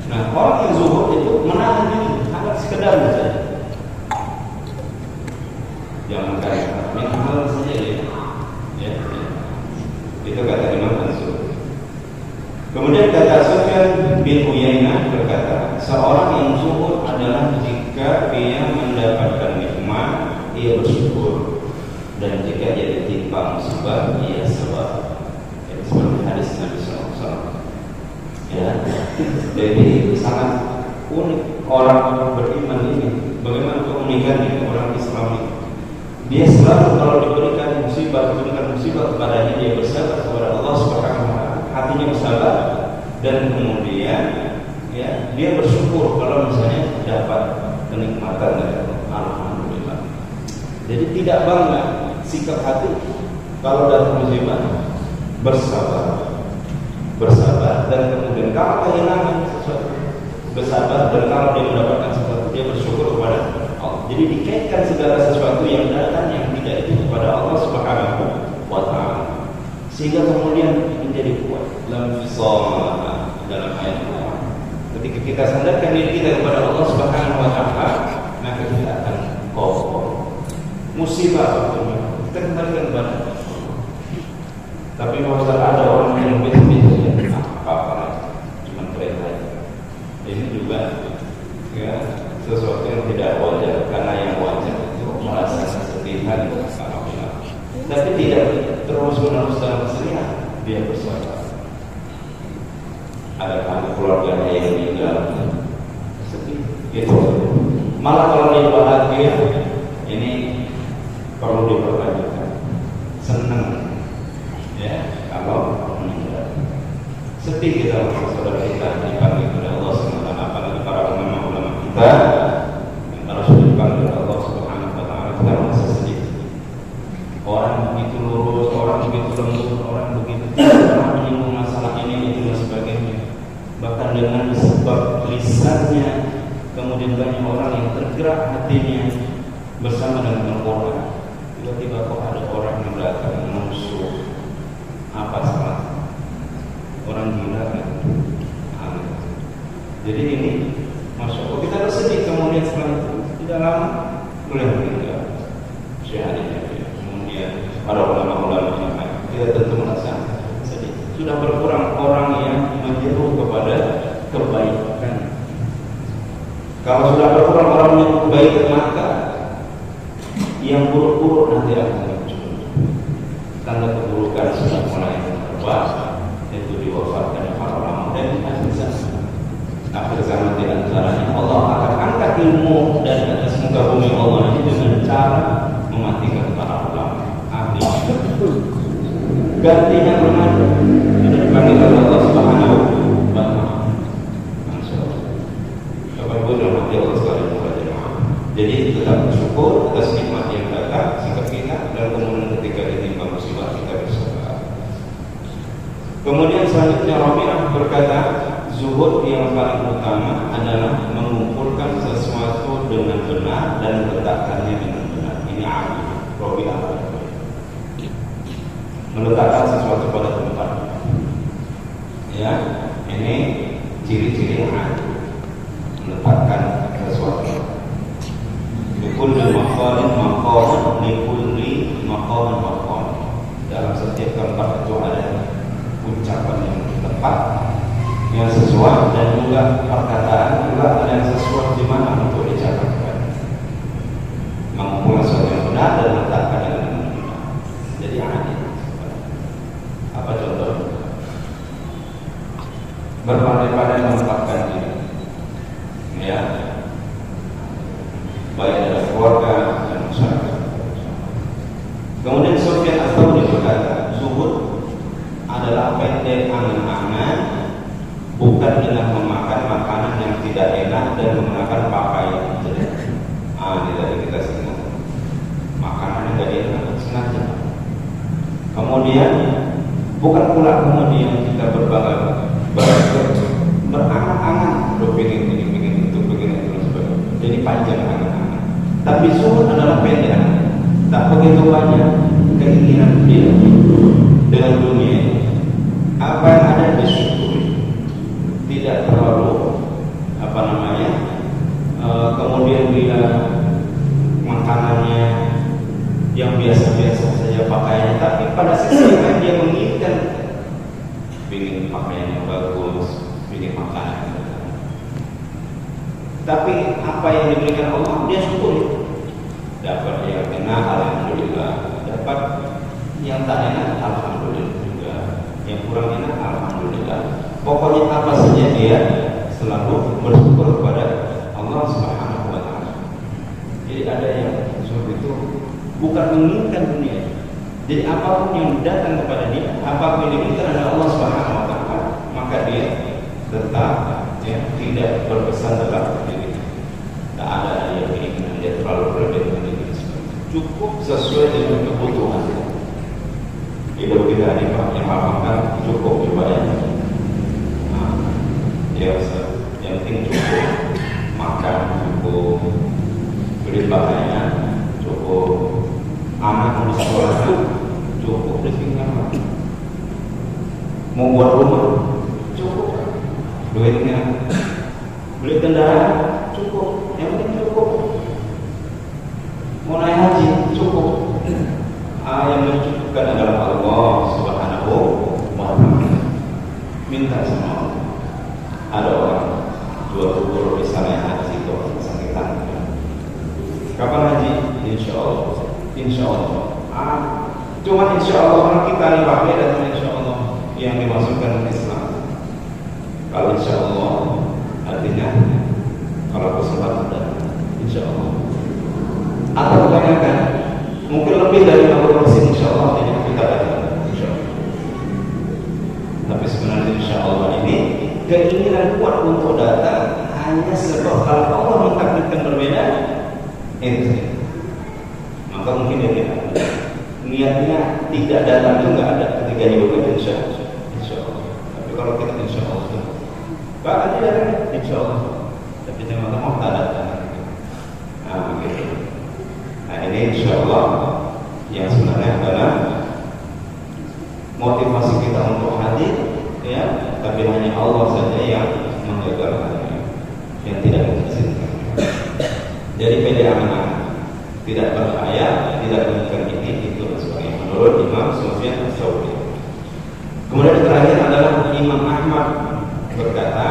Nah orang yang zuhud itu menahan diri, hanya sekedar saja. Jangan kaya, minum halal saja ya. Itu kata Imam Az-Zuhri. Kemudian kata Sufyan bin Uyainah berkata, seorang yang zuhud adalah jika dia mendapatkan nikmat, ia bersyukur, dan jika dia ditimpa musibah, ia sabar. Seperti hadis Nabi SAW. Ya, jadi sangat unik orang beriman ini. Bagaimana keunikannya orang Islam ini? Dia selalu kalau diberikan musibah kepadanya, dia bersabar kepada Allah Subhanahu wa Ta'ala, hatinya bersabar, dan kemudian ya dia bersyukur kalau misalnya dapat kenikmatan dari Allah. Alhamdulillah. Jadi tidak bangga, sikap hati kalau datang musibah bersabar dan kemudian kalau kehilangan sesuatu bersabar, dan kalau dia mendapatkan sesuatu dia bersyukur kepada Allah. Jadi dikaitkan segala sesuatu yang datang yang tidak itu kepada Allah Subhanahu wa taala, sehingga kemudian menjadi kuat. Lam fisal dalam ayat Allah. Ketika kita sandarkan diri kita kepada Allah Subhanahu wa taala, maka kita akan kokoh. Musibah kita kembalikan kepada Allah. Tapi kalau ada orang yang beda-beda, apa-apa, cuma keren aja. Ini juga ya sesuatu yang tidak wajar, karena yang wajar itu merasa kesedihan, tapi tidak terus-menerus dalam kesedihan, dia bersabar. Ada kan keluarganya yang meninggal, sedih, gitu. Malah kalau dia bahagia, ini perlu dipertanyakan, senang, ya kalau meninggal. Sedih kita saudara kita dipanggil oleh Allah SWT, apalagi para ulama-ulama kita yang harus dipanggil oleh Allah Subhanahu wa taala, kita merasa sedih. Orang begitu lurus, orang begitu lembut, orang begitu tidak menyinggung masalah ini itu dan sebagainya. Bahkan dengan sebab lisannya, kemudian banyak orang yang tergerak hatinya bersama dengan Al-Quran. Tiba-tiba kok ada orang yang datang menusuk, apa salah? Orang gila kan? Jadi ini masya Allah kita bersedih, kemudian setelah itu tidak lama boleh meninggal syahadanya. Kemudian para ulama-ulama yang lain kita tentu merasa sedih. Sudah berkurang orang yang menyeru kepada kebaikan. Kalau sudah berkurang orang yang kebaikan, maka yang buruk-buruk nanti akan muncul. Tanda keburukan sudah mulai terbatas, itu diwafatkan para ulama dan akhir zaman di antaranya Allah akan angkat ilmu dari atas muka bumi Allah ini dengan cara mematikan para ulama ahli. Gantinya kemana? Sudah dipanggil oleh Allah Subhanahu wa taala. Bapak Ibu dan Allah sekalian berjamaah. Jadi tetap bersyukur atas nikmat yang datang sikap kita, dan kemudian ketika ditimpa musibah kita bersabar. Kemudian selanjutnya Rabi'ah berkata, zuhud yang paling utama adalah mengumpulkan sesuatu dengan benar dan meletakkannya dengan benar. Ini arti Rabi'ah. Meletakkan sesuatu pada tempat. Ya, ini ciri-ciri yang ada. Meletakkan sesuatu. Likulli maqalin maqam, likulli maqamin maqam. Dalam setiap tempat itu ada ucapan yang tepat, yang sesuai, dan juga perkataan juga ada yang sesuai di mana untuk dicatatkan. Mengumpulkan sesuatu yang benar dan meletakkan yang benar. Jadi adil. Apa contohnya? Berpandai-pandai menempatkan diri, ya, baik dari keluarga dan masyarakat. Kemudian Sufyan Ats-Tsauri berkata, zuhud adalah pendek angan-angan, bukan dengan memakan makanan yang tidak enak dan menggunakan pakaian jelek. Ini tadi kita sebut makanan yang tidak enak sengaja. Kemudian bukan pula kemudian kita berangan-angan, begini itu sebagainya. Jadi panjang angan-angan. Tapi zuhud adalah pendek, tak begitu banyak keinginan dia dengan dunia. Apa yang ada disyukuri, tidak terlalu kemudian dia makanannya yang biasa-biasa saja pakaiannya, tapi pada sisi lain dia menginginkan ingin pakaian yang bagus, ingin makanan. Tapi apa yang diberikan Allah dia syukuri. Dapat yang enak alhamdulillah, dapat yang tak enak alhamdulillah juga, yang kurang enak alhamdulillah. Pokoknya apa saja dia selalu bersyukur kepada Allah Subhanahu wa taala. Jadi ada yang seperti itu bukan menginginkan dunia. Jadi apapun yang datang kepada dia, apapun yang diinginkan oleh Allah Subhanahu wa taala, maka dia Ya, yang penting cukup makan, cukup beli pakaian, cukup anak di sekolah, cukup rezekinya. Mau buat rumah, cukup duitnya. Beli kendaraan, cukup. Yang penting cukup. Mau naik haji, cukup. Yang mencukupkan adalah Allah Subhanahu wa Ta'ala. Minta sama Allah. Ada orang jual bubur misalnya haji itu kesakitan. Kapan haji? Insya Allah. Insya Allah. Cuma insya Allah orang kita ini pakai dan insya Allah yang dimasukkan ke Islam. Kalau insya Allah artinya kalau kesempatan ada insya Allah. Atau kebanyakan mungkin lebih dari 50% insya Allah tidak kita datang insya Allah. Tapi sebenarnya insya Allah ini keinginan kuat untuk datang hanya sebab kalau Allah mentakdirkan berbeda itu. Maka mungkin dia tidak niatnya tidak datang itu nggak ada ketika juga insya Allah. Tapi kalau kita insya Allah bahkan tidak ada insya Allah. Tapi jangan mau tak datang. Nah begitu. Nah ini insya Allah yang sebenarnya adalah motivasi kita untuk hadir, ya. Tapi hanya Allah saja yang menggagalkannya, yang tidak mengizinkan. Jadi pede aman-aman, tidak berbahaya, tidak menginginkan ini itu sebagai menurut Imam Sufyan Ats-Tsauri. Kemudian terakhir adalah Imam Ahmad berkata,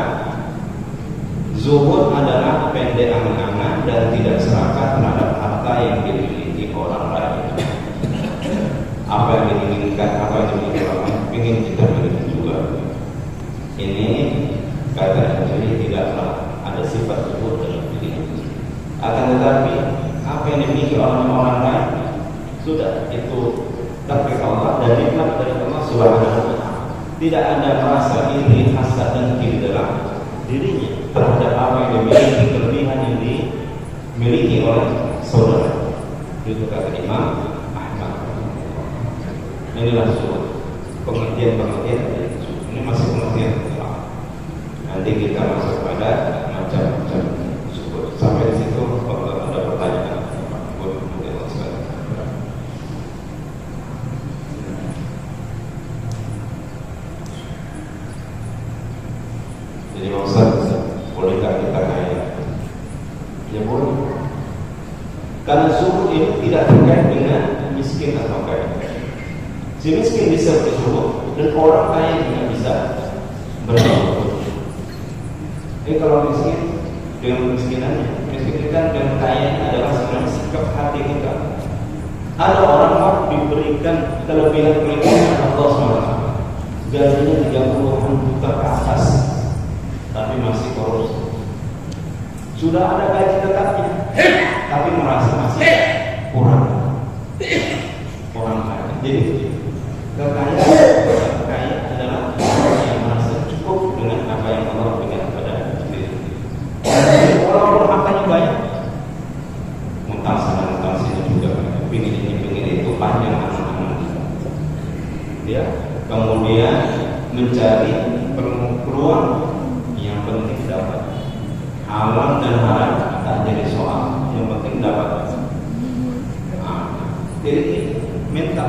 zuhud adalah pendek angan-angan dan tidak serakah terhadap harta yang dimiliki orang lain. Apa yang diinginkan, apa yang dimiliki orang lain, ingin kita miliki juga. Ini kata Anjali tidaklah ada sifat zuhud dalam diri. Akan tetapi apa yang dimiliki orang lain sudah itu takdir Allah dan nikmat dari Allah Subhanahu wa Ta'ala. Tidak ada merasa iri, hasad dan dengki dalam dirinya terhadap apa yang dimiliki, kelebihan yang dimiliki oleh saudara. Itu kata Imam Ahmad. Inilah pengertian ini masih pengertian. Nanti kita masuk pada macam-macam syukur. Sampai di situ kalau ada pertanyaan, jadi Ustaz, bolehkah kita kaya? Ya boleh. Karena zuhud ini tidak terkait dengan miskin atau kaya. Si miskin bisa berzuhud dan orang kaya juga bisa berzuhud. Kalau miskin dengan kemiskinannya, miskin kan dengan kaya adalah sebenarnya sikap hati kita. Ada orang mau diberikan kelebihan Allah SWT, gajinya 30-an juta ke atas, tapi masih korupsi. Sudah ada gaji tetapnya, tapi merasa masih kurang kaya. Jadi kekayaan adalah yang merasa cukup dengan apa yang Allah berikan kepada diri. Walaupun hartanya banyak, mentang sana sini juga, pingin ini pingin itu, panjang anak-anak. Ya, kemudian mencari peluang yang penting dapat. Halal dan haram tak jadi soal, yang penting dapat. Jadi minta.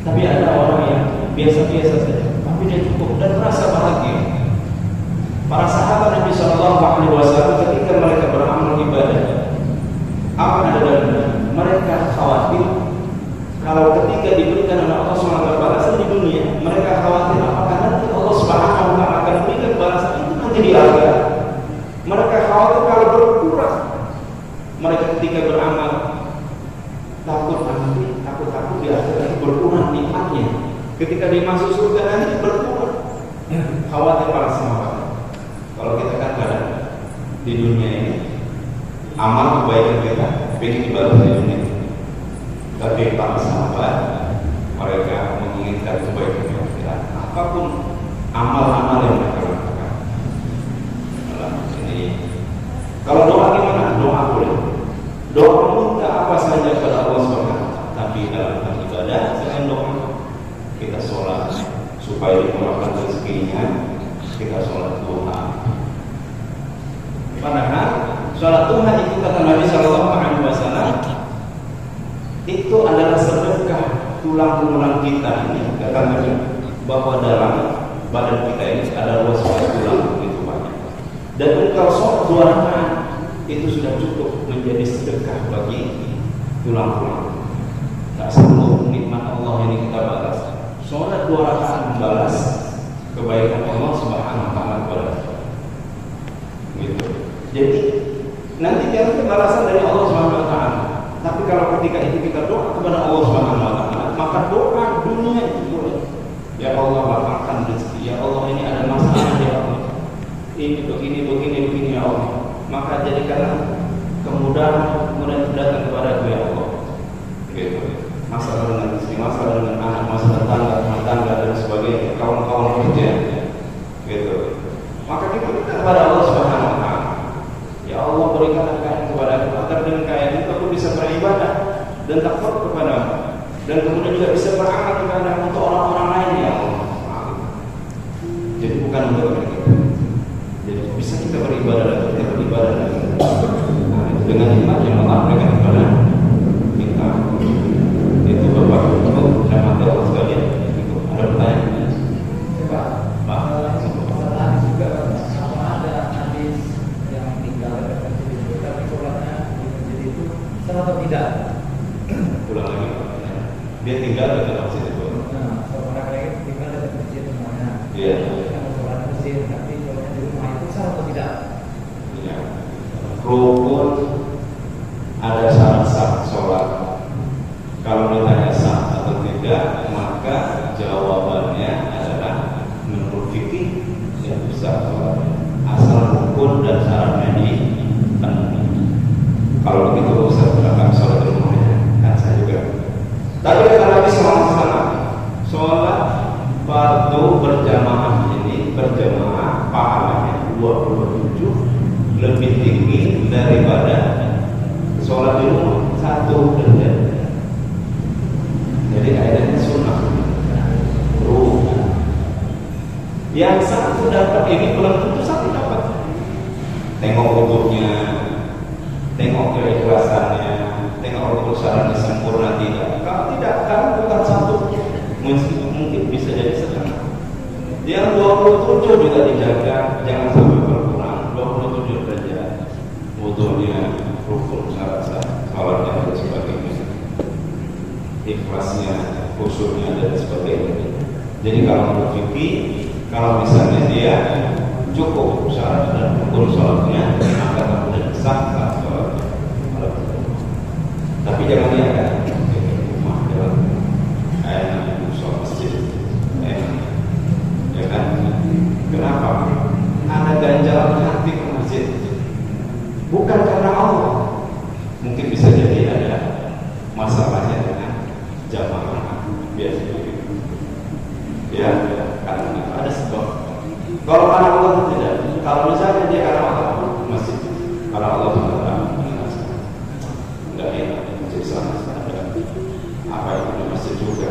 Tapi ada orang yang biasa-biasa saja, tapi dia cukup dan merasa bahagia. Para sahabat Nabi SAW ketika mereka beramal ibadah, apa yang ada dalamnya? Mereka khawatir kalau ketika diberikan oleh Allah SWT balasan di dunia, mereka khawatir apakah nanti Allah SWT akan berikan balasan itu nanti di akhirat. Mereka khawatir kalau berkurang. Mereka ketika beramal takut di akhirat berkurang nikmatnya. Ketika dia masuk surga nanti berkurang. Khawatir para sahabat. Kalau kita katakan di dunia ini amal kebaikan kita ingin dibalas di dunia, tapi para sahabat mereka menginginkan kebaikan kita. Apapun amal-amal yang mereka lakukan. Kalau doa gimana? Doa boleh. Doa minta apa saja kepada Allah SWT. Tapi dalam ibadah selain doa, kita sholat supaya dimurahkan rezekinya, kita sholat duha. Sholat duha itu kata Nabi Shallallahu Alaihi Wasallam itu adalah sedekah tulang-tulang kita ini, kata Nabi, bahwa dalam badan kita ini ada luas tulang begitu banyak. Dan engkau sholat 2 rakaat itu sudah cukup menjadi sedekah bagi tulang-tulang. Tak seluruh nikmat Allah ini kita balas. Sholat 2 rakaat membalas kebaikan Allah Subhanahu Wa Taala kepada kita. Gitu. Jadi nanti jangan balasan dari Allah Subhanahu Wa Taala. Tapi kalau ketika itu kita doa kepada Allah Subhanahu Wa Taala, maka doa dunia itu boleh. Ya Allah, lapangkan rezeki. Ya Allah, ini ada masalah ya Allah. Ini begini ya Allah. Maka jadikanlah kemudahan itu datang kepada ya Allah. Gitu. Masalah dengan istri, masalah dengan anak, masalah rumah tangga dan sebagainya, kawan-kawan kerja. Gitu. Maka kita minta kepada Allah Subhanahu Wa Taala. Ya Allah, berikan kekayaan kepada aku agar dengan kekayaan itu aku bisa beribadah dan takut kepadamu, dan kemudian juga bisa beramal kepada untuk orang-orang lain ya Allah. Jadi bukan untuk kita. Jadi bisa kita beribadah dan kita beribadah dengan nikmat yang Allah berikan kepada kita. Itu Bapak Ibu dan Allah sekalian. Itu ada pertanyaan? Pak. Juga sama ada hadis yang tinggal tapi sholatnya di masjid itu sah atau tidak? Ulang lagi Pak. Dia tinggal di dalam masjid itu. Nah, orang lain tinggal di masjid semuanya. Iya. Kalau sholat di masjid tapi sholatnya di rumah itu sah atau tidak? Iya. Rukun ada syarat sah sholat. Kalau ditanya sah atau tidak, maka jawabannya adalah menurut fikih yang bisa sholat asal rukun dan syaratnya dipenuhi. Kalau begitu bisa berangkat sholat di rumahnya, kan saya juga. Tapi kata Nabi SAW, sholat fardu berjamaah ini berjamaah pahalanya 27 lebih tinggi daripada sholat di rumah 1 derajat. Jadi kaidahnya sunnah. Yang satu dapat ini belum tentu satu dapat. Tengok wudhunya, tengok keikhlasannya, tengok urusannya sempurna tidak. Kalau tidak, kamu bukan satu, mungkin bisa jadi setengah. Yang 27 juga dijaga, jangan sampai berkurang. 27 derajat, wudhunya, rukun, syarat, sholatnya dan sebagainya, ikhlasnya, khusyuknya dan sebagainya. Jadi kalau menurut fikih, kalau misalnya dia cukup syarat dan rukun sholatnya, maka kemudian sah sholatnya. Tapi jangan dia kan rumah jalan kayak sholat masjid, ya kan? Kenapa? Ada ganjalan hati ke masjid, bukan karena Allah. Mungkin bisa jadi ada masalahnya dengan jamaah biasa begitu. Ya, karena ada sebab. Kalau karena Allah tidak. Kalau misalnya dia karena Allah masjid, karena Allah tidak enggak enak masjid sana ada apa itu di masjid juga.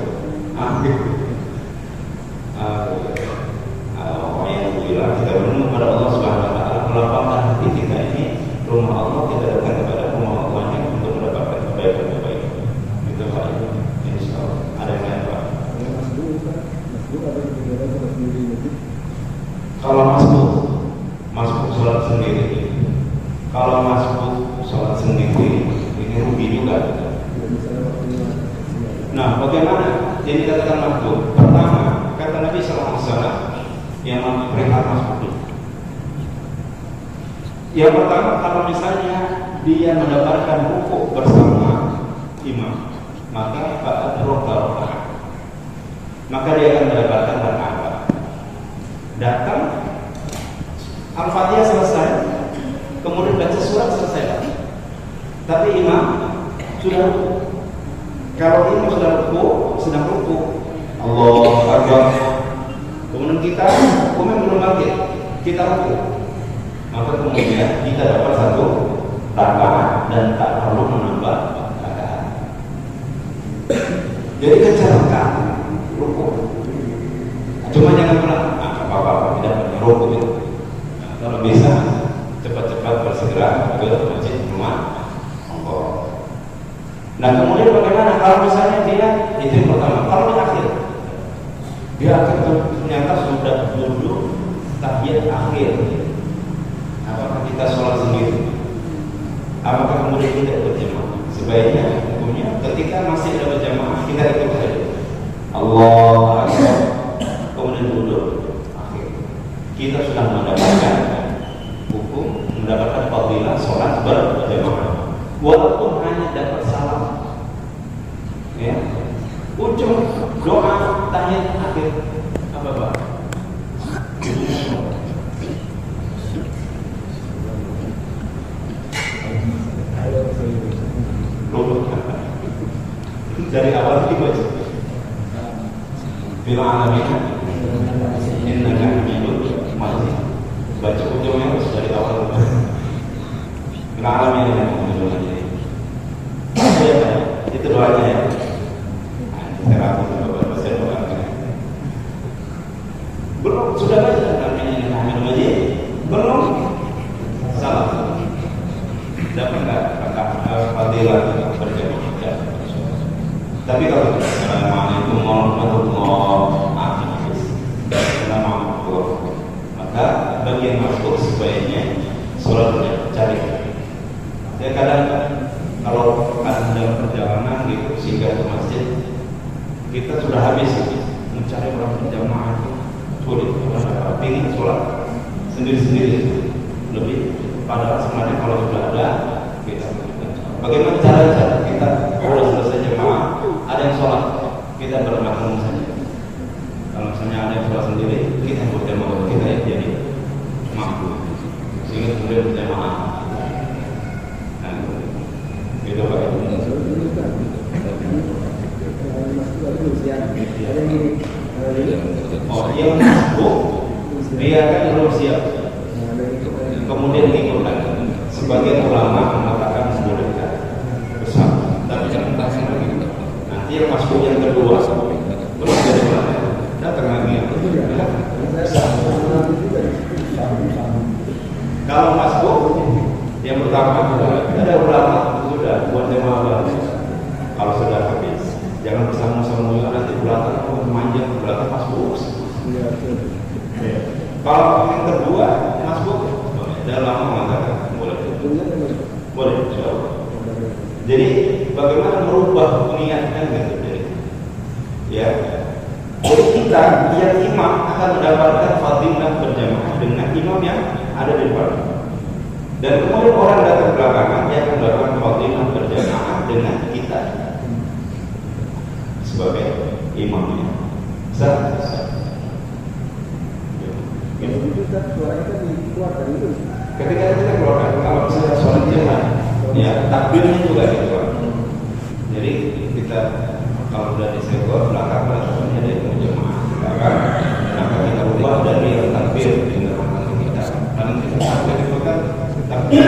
Yang bilang kita berdoa kepada Allah Subhanahu Wa Taala melapangkan hati kita ini rumah Allah, kita datang kepada rumah Allahnya untuk mendapatkan kebaikan-kebaikan. Itu Pak. Insyaallah. Ada yang lain Pak? Kalau masbuk sholat sendiri, kalau masbuk sholat sendiri ini rugi juga. Nah, bagaimana jadi katakan masbuk? Pertama, kata Nabi SAW yang memberikan masbuk. Yang pertama, kalau misalnya dia mendapatkan rukuk bersama imam, maka pada rakaat, maka dia akan mendapatkan rakaat. Datang, Al-Fatihah selesai, kemudian baca surat selesai. Tapi imam sudah rukuk. Kalau imam sudah rukuk, sedang rukuk, Allahu Akbar. Kemudian kita, belum bangkit, kita rukuk. Maka kemudian kita dapat satu rakaat dan tak perlu menambah rakaat. Jadi kejar rakaat, rukuk. Cuma jangan pernah apa-apa tidak punya rukuk itu. Kalau bisa cepat-cepat bersegera ke Kemudian bagaimana kalau misalnya dia itu yang pertama, kalau di akhir dia ternyata sudah duduk tahiyat akhir, apakah kita sholat sendiri? Apakah kemudian kita berjamaah? Sebaiknya hukumnya ketika masih ada berjamaah kita ikut saja. Allah Akbar, kemudian duduk akhir. Kita sudah mendapatkan hukum, mendapatkan fadilah sholat berjamaah, walaupun hanya dapat salam. Ya, ujung doa tahiyat akhir apa Pak? Dari awal dibaca bila alamina innaka hamidun majid, baca ujungnya harus dari awal. Bila alamina innaka hamidun majid, itu doanya ya. Saya ragu bapak saya doakan. Belum sudah baca innaka hamidun majid, belum salah. Dapat enggak fadilah berjamaah? Tapi kalau Assalamualaikum warahmatullahi wabarakatuh, maka bagi yang masuk sebaiknya sholatnya cari. Ya kadang kalau ada dalam perjalanan gitu sehingga ke masjid, kita sudah habis mencari orang berjamaah itu sulit. Karena ingin sholat sendiri-sendiri lebih. Padahal sebenarnya kalau sudah ada kita. Bagaimana cara kita kalau selesai jamaah ada yang sholat, kita bermakmum saja. Kalau misalnya ada yang sholat sendiri, kita yang berjamaah, kita yang jadi makmum, sehingga kemudian berjamaah. Nah, gitu Pak. Oh, yang masuk, dia kan belum siap. Kemudian diikutkan. Sebagian ulama mengatakan membolehkan bersama, tapi jangan bahasa lagi. Nanti yang masuk yang kedua, belum jadi mana? Datang lagi. Kalau masuk yang pertama ada ulama sudah buat jamaah. Kalau sudah habis, jangan bersama-sama nanti belakang memanjang belakang masuk. Kalau yang kedua masuk, ada ulama mengatakan boleh. Jadi bagaimana merubah niatnya gitu? Ya, jadi kita yang imam akan mendapatkan fadilah berjamaah dengan imam yang ada di depan. Dan kemudian orang datang belakangan dia akan mendapatkan fadilah berjamaah dengan kita sebagai imamnya. Ketika kita keluarkan, kalau misalnya sholat jamaah, ya takbirnya juga gitu. Jadi kita kalau sudah disetor belakang belakangnya dia jamaah belakang, maka kita ubah dari takbir dengan kita. Karena kita takbir itu kan takbir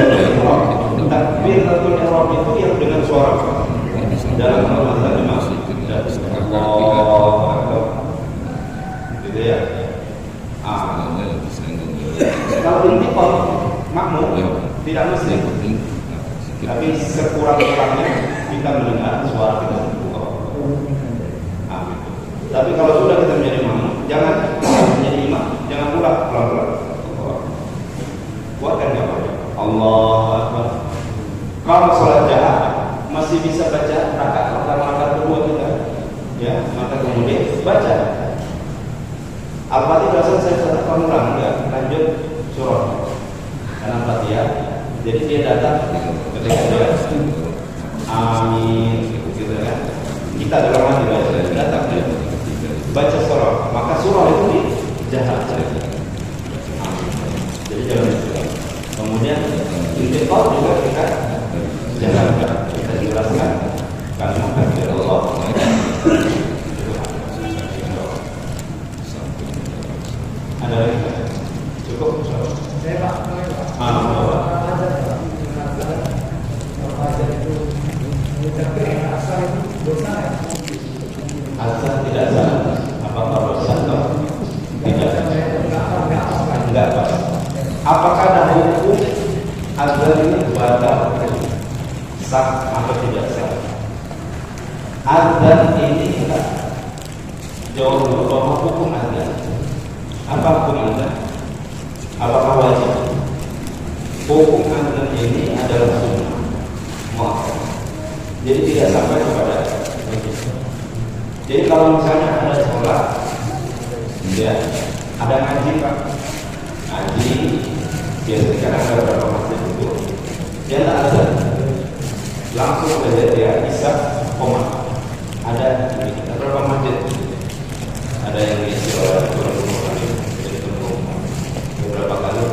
itu yang dengan suara dalam Al-Quran dimaksud Allah, gitu ya. Kalau intikal makmum tidak mesti, tapi sekurang-kurangnya kita mendengar suara kita sendiri. Tapi kalau sudah kita menjadi makmum, jangan menjadi imam, jangan pulang pelan-pelan. Kuatkan apa? Allah Akbar. Kalau sholat jahat masih bisa baca rakaat pertama kedua kita, ya, maka kemudian baca Al-Fatihah selesai setelah pengulang, enggak lanjut surah karena Al-Fatihah. Jadi dia datang ketika dia amin gitu kan. Kita dalam hati datang baca surah, maka surah itu dijahat. Jadi jangan disurah. Kemudian intikal juga kita jalankan, kita jelaskan kalimat takbir Allah. Ada lagi? Cukup? Saya Pak. Asal tidak salah. Apakah dosa atau tidak? Enggak Pak. Apakah ada hukum azan ini batal, sah atau tidak sah? Azan ini enggak. Jawab dulu, apa hukum azan? Apa hukum azan? Apakah wajib? Hukum azan ini adalah sunnah muakkad. Jadi tidak sampai kepada wajib. Jadi kalau misalnya ada sholat, ya, ada ngaji Pak, ngaji biasanya karena ada beberapa masjid itu, dia tak azan, langsung saja dia bisa koma. Ada beberapa masjid, ada yang diisi oleh beberapa kali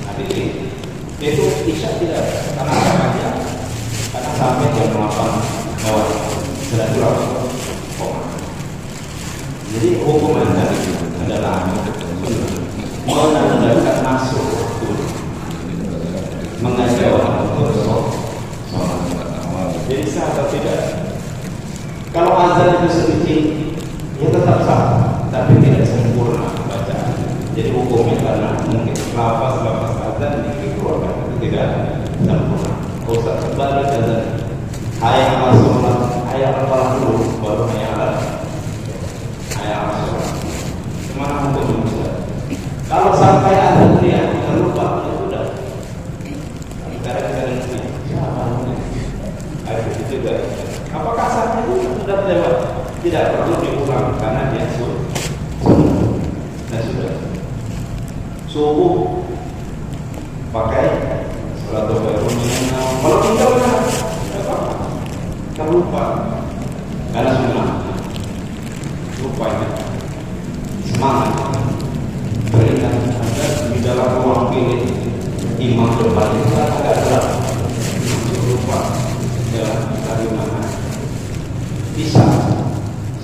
hadirin itu isya tidak karena ada ngaji, karena sampai jam 8 lewat sudah langsung koma. Jadi hukum azan adalah menandakan masuk mengajak orang untuk sholat. Jadi sah atau tidak? Kalau azan itu sedikit, ya tetap sah, tapi tidak sempurna bacaan. Jadi hukumnya karena mungkin lafaz azan dikeluarkan itu tidak sempurna. Usah balik azan. Hayya 'alas shalah, hayya 'alal dulu, baru hayya 'alas sholat. Gimana hukum itu? Kalau sampai azan dia terlupa, ya sudah. Sekarang kita lihat siapa ini? Ada itu juga. Apakah saatnya itu sudah lewat? Tidak perlu diulang karena dia sunnah. Nah sudah. Subuh pakai salatul fajr. Kalau tinggalkan apa? Terlupa karena sunnah. Rupanya semangat berikan ada di dalam ruang pilih imam depan itu agak berat. Lupa dalam kalimat bisa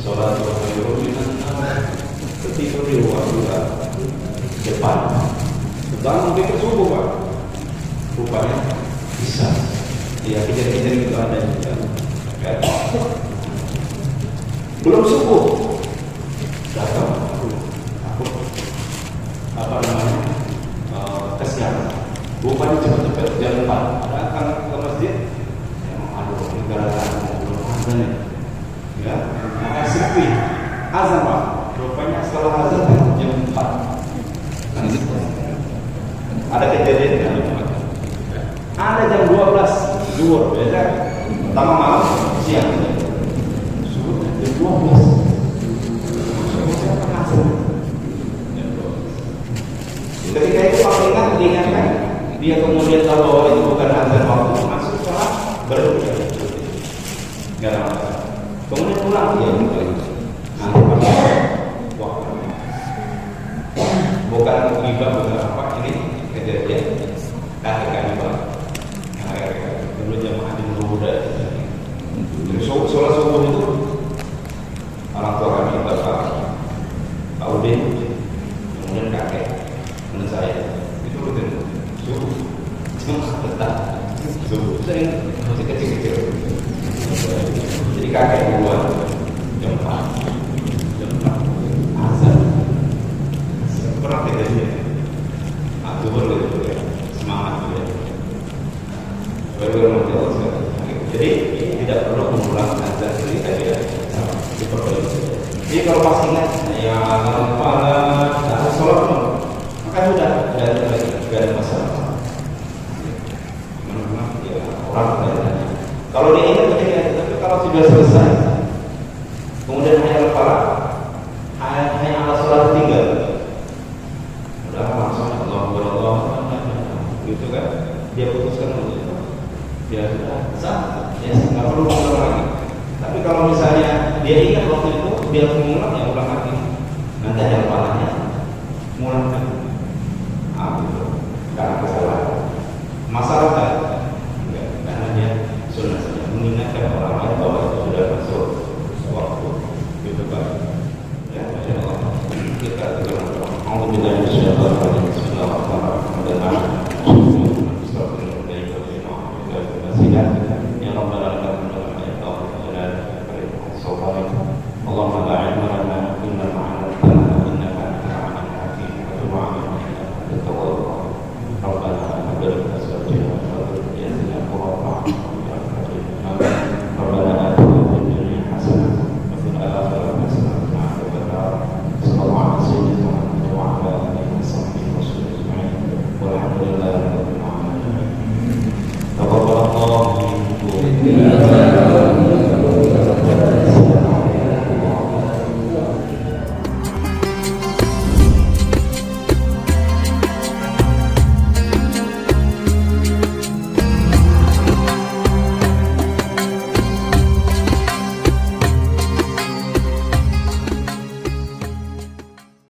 sholat ketika di ruang depan sedang mungkin subuh Pak, rupanya bisa. Ya kejadian itu ada juga. Belum subuh datang aku apa namanya kesiangan, rupanya cepat-cepat jam 4 datang ke masjid. Aduh, negara belum azan ya, maka sepi azan Pak. Rupanya setelah azan jam 4 ada kejadian kan? Ada jam 12 zuhur biasa, pertama malam siang zuhur jam 12. Ketika itu Pak diingatkan, dia kemudian tahu bahwa itu bukan azan waktu masuk sholat baru dia nggak ada masalah. Kemudian pulang dia nanti waktu bukan riba bukan apa ini kejadian kakek riba dulu jamaah di muda. Sholat subuh itu orang tua kami bapak Pak Udin kemudian kakek menurut saya itu rutin subuh cuma tetap subuh sering masih kecil-kecil. Jadi kakek buat jam 4 azan pernah kejadian zuhur gitu ya, semangat gitu ya. Baru jadi tidak perlu mengulang azan dari tadi ya, diperbaiki saja. Jadi kalau pas ingat ya pada sholat maka sudah tidak ada masalah. Ya, orang tanya. Kalau dia ingat ketika itu, tapi kalau sudah selesai, kemudian hanya lepas, hanya ala sholat tinggal, udah langsung Allah gitu kan? Dia putuskan untuk itu, dia sudah sah, dia nggak perlu ulang lagi. Tapi kalau misalnya dia ingat waktu itu, dia mengulang ya ulang lagi. Nanti ada kepalanya, ngulang lagi. Gitu. Karena kesalahan. Masalah kan? Enggak, karena dia sunnah saja mengingatkan orang lain bahwa itu sudah masuk waktu. Gitu kan? Ya, Allah. Kita terus mau bilang siapa lagi? Allahumma la ilma lana illa ma 'allamtana innaka antal 'alimul hakim. Wa tub 'alaina innaka tawwabur rahim. Rabbana hab lana min azwajina wa dhurriyyatina qurrata a'yun waj'alna lil muttaqina imama. Rabbana atina Iya.